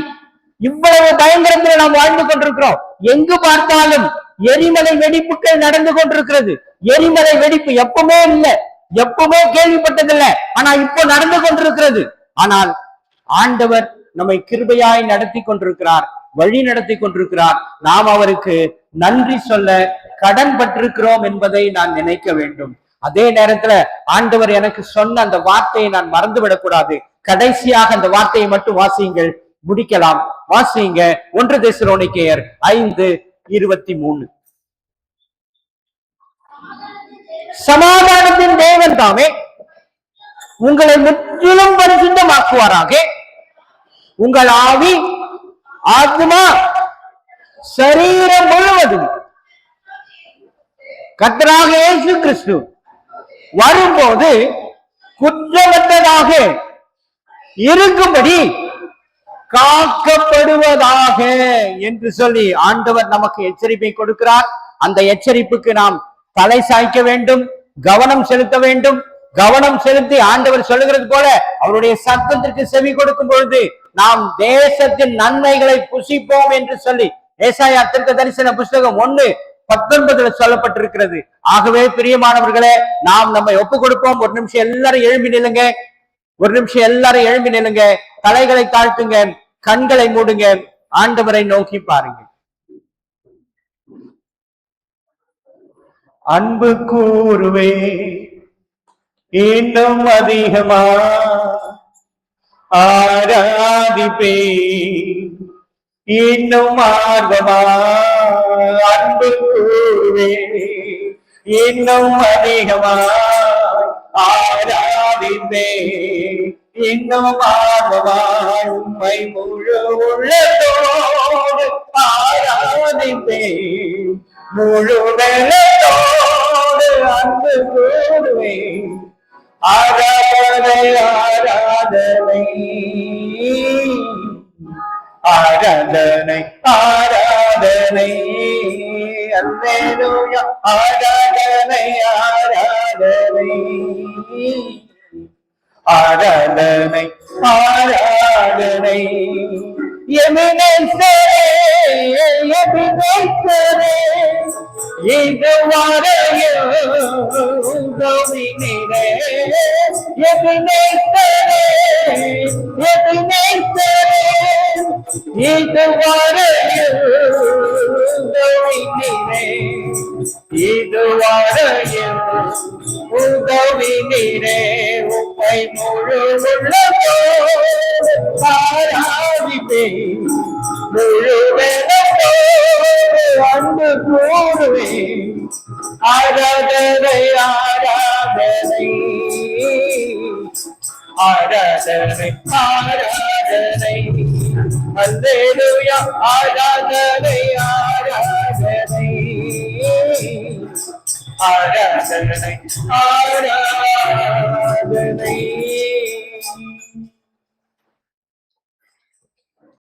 Speaker 1: இவ்வளவு பயங்கரத்தில் நாம் வாழ்ந்து கொண்டிருக்கிறோம். எங்கு பார்த்தாலும் எரிமலை வெடிப்புகள் நடந்து கொண்டிருக்கிறது. எரிமலை வெடிப்பு எப்பவுமே இல்லை, எப்பவுமே கேள்விப்பட்டதில்லை, ஆனா இப்போ நடந்து கொண்டிருக்கிறது. ஆனால் ஆண்டவர் நம்மை கிருபையாய் நடத்தி கொண்டிருக்கிறார், வழி நடத்தி கொண்டிருக்கிறார். நாம் அவருக்கு நன்றி சொல்ல கடன் பட்டிருக்கிறோம் என்பதை நான் நினைக்க வேண்டும். அதே நேரத்துல ஆண்டவர் எனக்கு சொன்ன அந்த வார்த்தையை நான் மறந்துவிடக் கூடாது. கடைசியாக அந்த வார்த்தையை மட்டும் வாசியுங்கள், முடிக்கலாம். வாசிங்க 1 தெசலோனிக்கேயர் 5:23. சமாதானத்தின் தேவன் தாமே உங்களை முற்றிலும் பரிசுத்தமாக்குவாராக. உங்கள் ஆவி, ஆத்மா, சரீரம் முழுவதும் கர்த்தராக இயேசு கிறிஸ்து வரும்போது குற்றமற்றதாக இருக்கும்படி காக்கப்படுவதாக என்று சொல்லி ஆண்டவர் நமக்கு எச்சரிப்பை கொடுக்கிறார். அந்த எச்சரிப்புக்கு நாம் தலை சாய்க்க வேண்டும், கவனம் செலுத்த வேண்டும். கவனம் செலுத்தி ஆண்டவர் சொல்லுகிறது போல அவருடைய சத்தத்திற்கு செவி கொடுக்கும் பொழுது நாம் தேசத்தின் நன்மைகளை புசிப்போம் என்று சொல்லி ஏசாயா தீர்க்கதரிசன புஸ்தகம் 1:19 சொல்லப்பட்டிருக்கிறது. ஆகவே பிரியமானவர்களே, நாம் நம்மை ஒப்புக் கொடுப்போம். ஒரு நிமிஷம் எல்லாரும் எழும்பி நில்லுங்க, ஒரு நிமிஷம் எல்லாரும் எழும்பி நில்லுங்க. தலைகளை தாழ்த்துங்க, கண்களை மூடுங்க, ஆண்டவரை நோக்கி பாருங்க. அன்பு கூறுவே இன்னும் அதிகமா ஆராதிப்பே இன்னும் ஆர்வமா. அன்பு கூறுவே இன்னும் அதிகமா ஆராதிப்பே இன்னும் ஆர்வமா. உம்மை முழு உள்ளத்தோடு ஆராதிப்பே முழு வெள்ளத்தோடு அன்பு கூறுவே. ஆராதனை ஆராதனை ஆராதனை ஆராதனை அல்லேலூயா. ஆராதனை ஆராதனை ஆராதனை ஆராதனை. எபினேசரே எபினேசரே இதுவரையும் உதவினீரே. எபினேசரே எபினேசரே இதுவரையும் உதவினீரே. இதுவரையும் உதவினீரே. உம்மை முழு உள்ளத்தோடு ஆராதிப்பே முழு வெள்ளத்தோடு அன்பு கூறுவே. ஆராதனை ஆராதனை ஆராதனை ஆராதனை அல்லேலூயா. ஆராதனை ஆராதனை ஆராதனை ஆராதனை.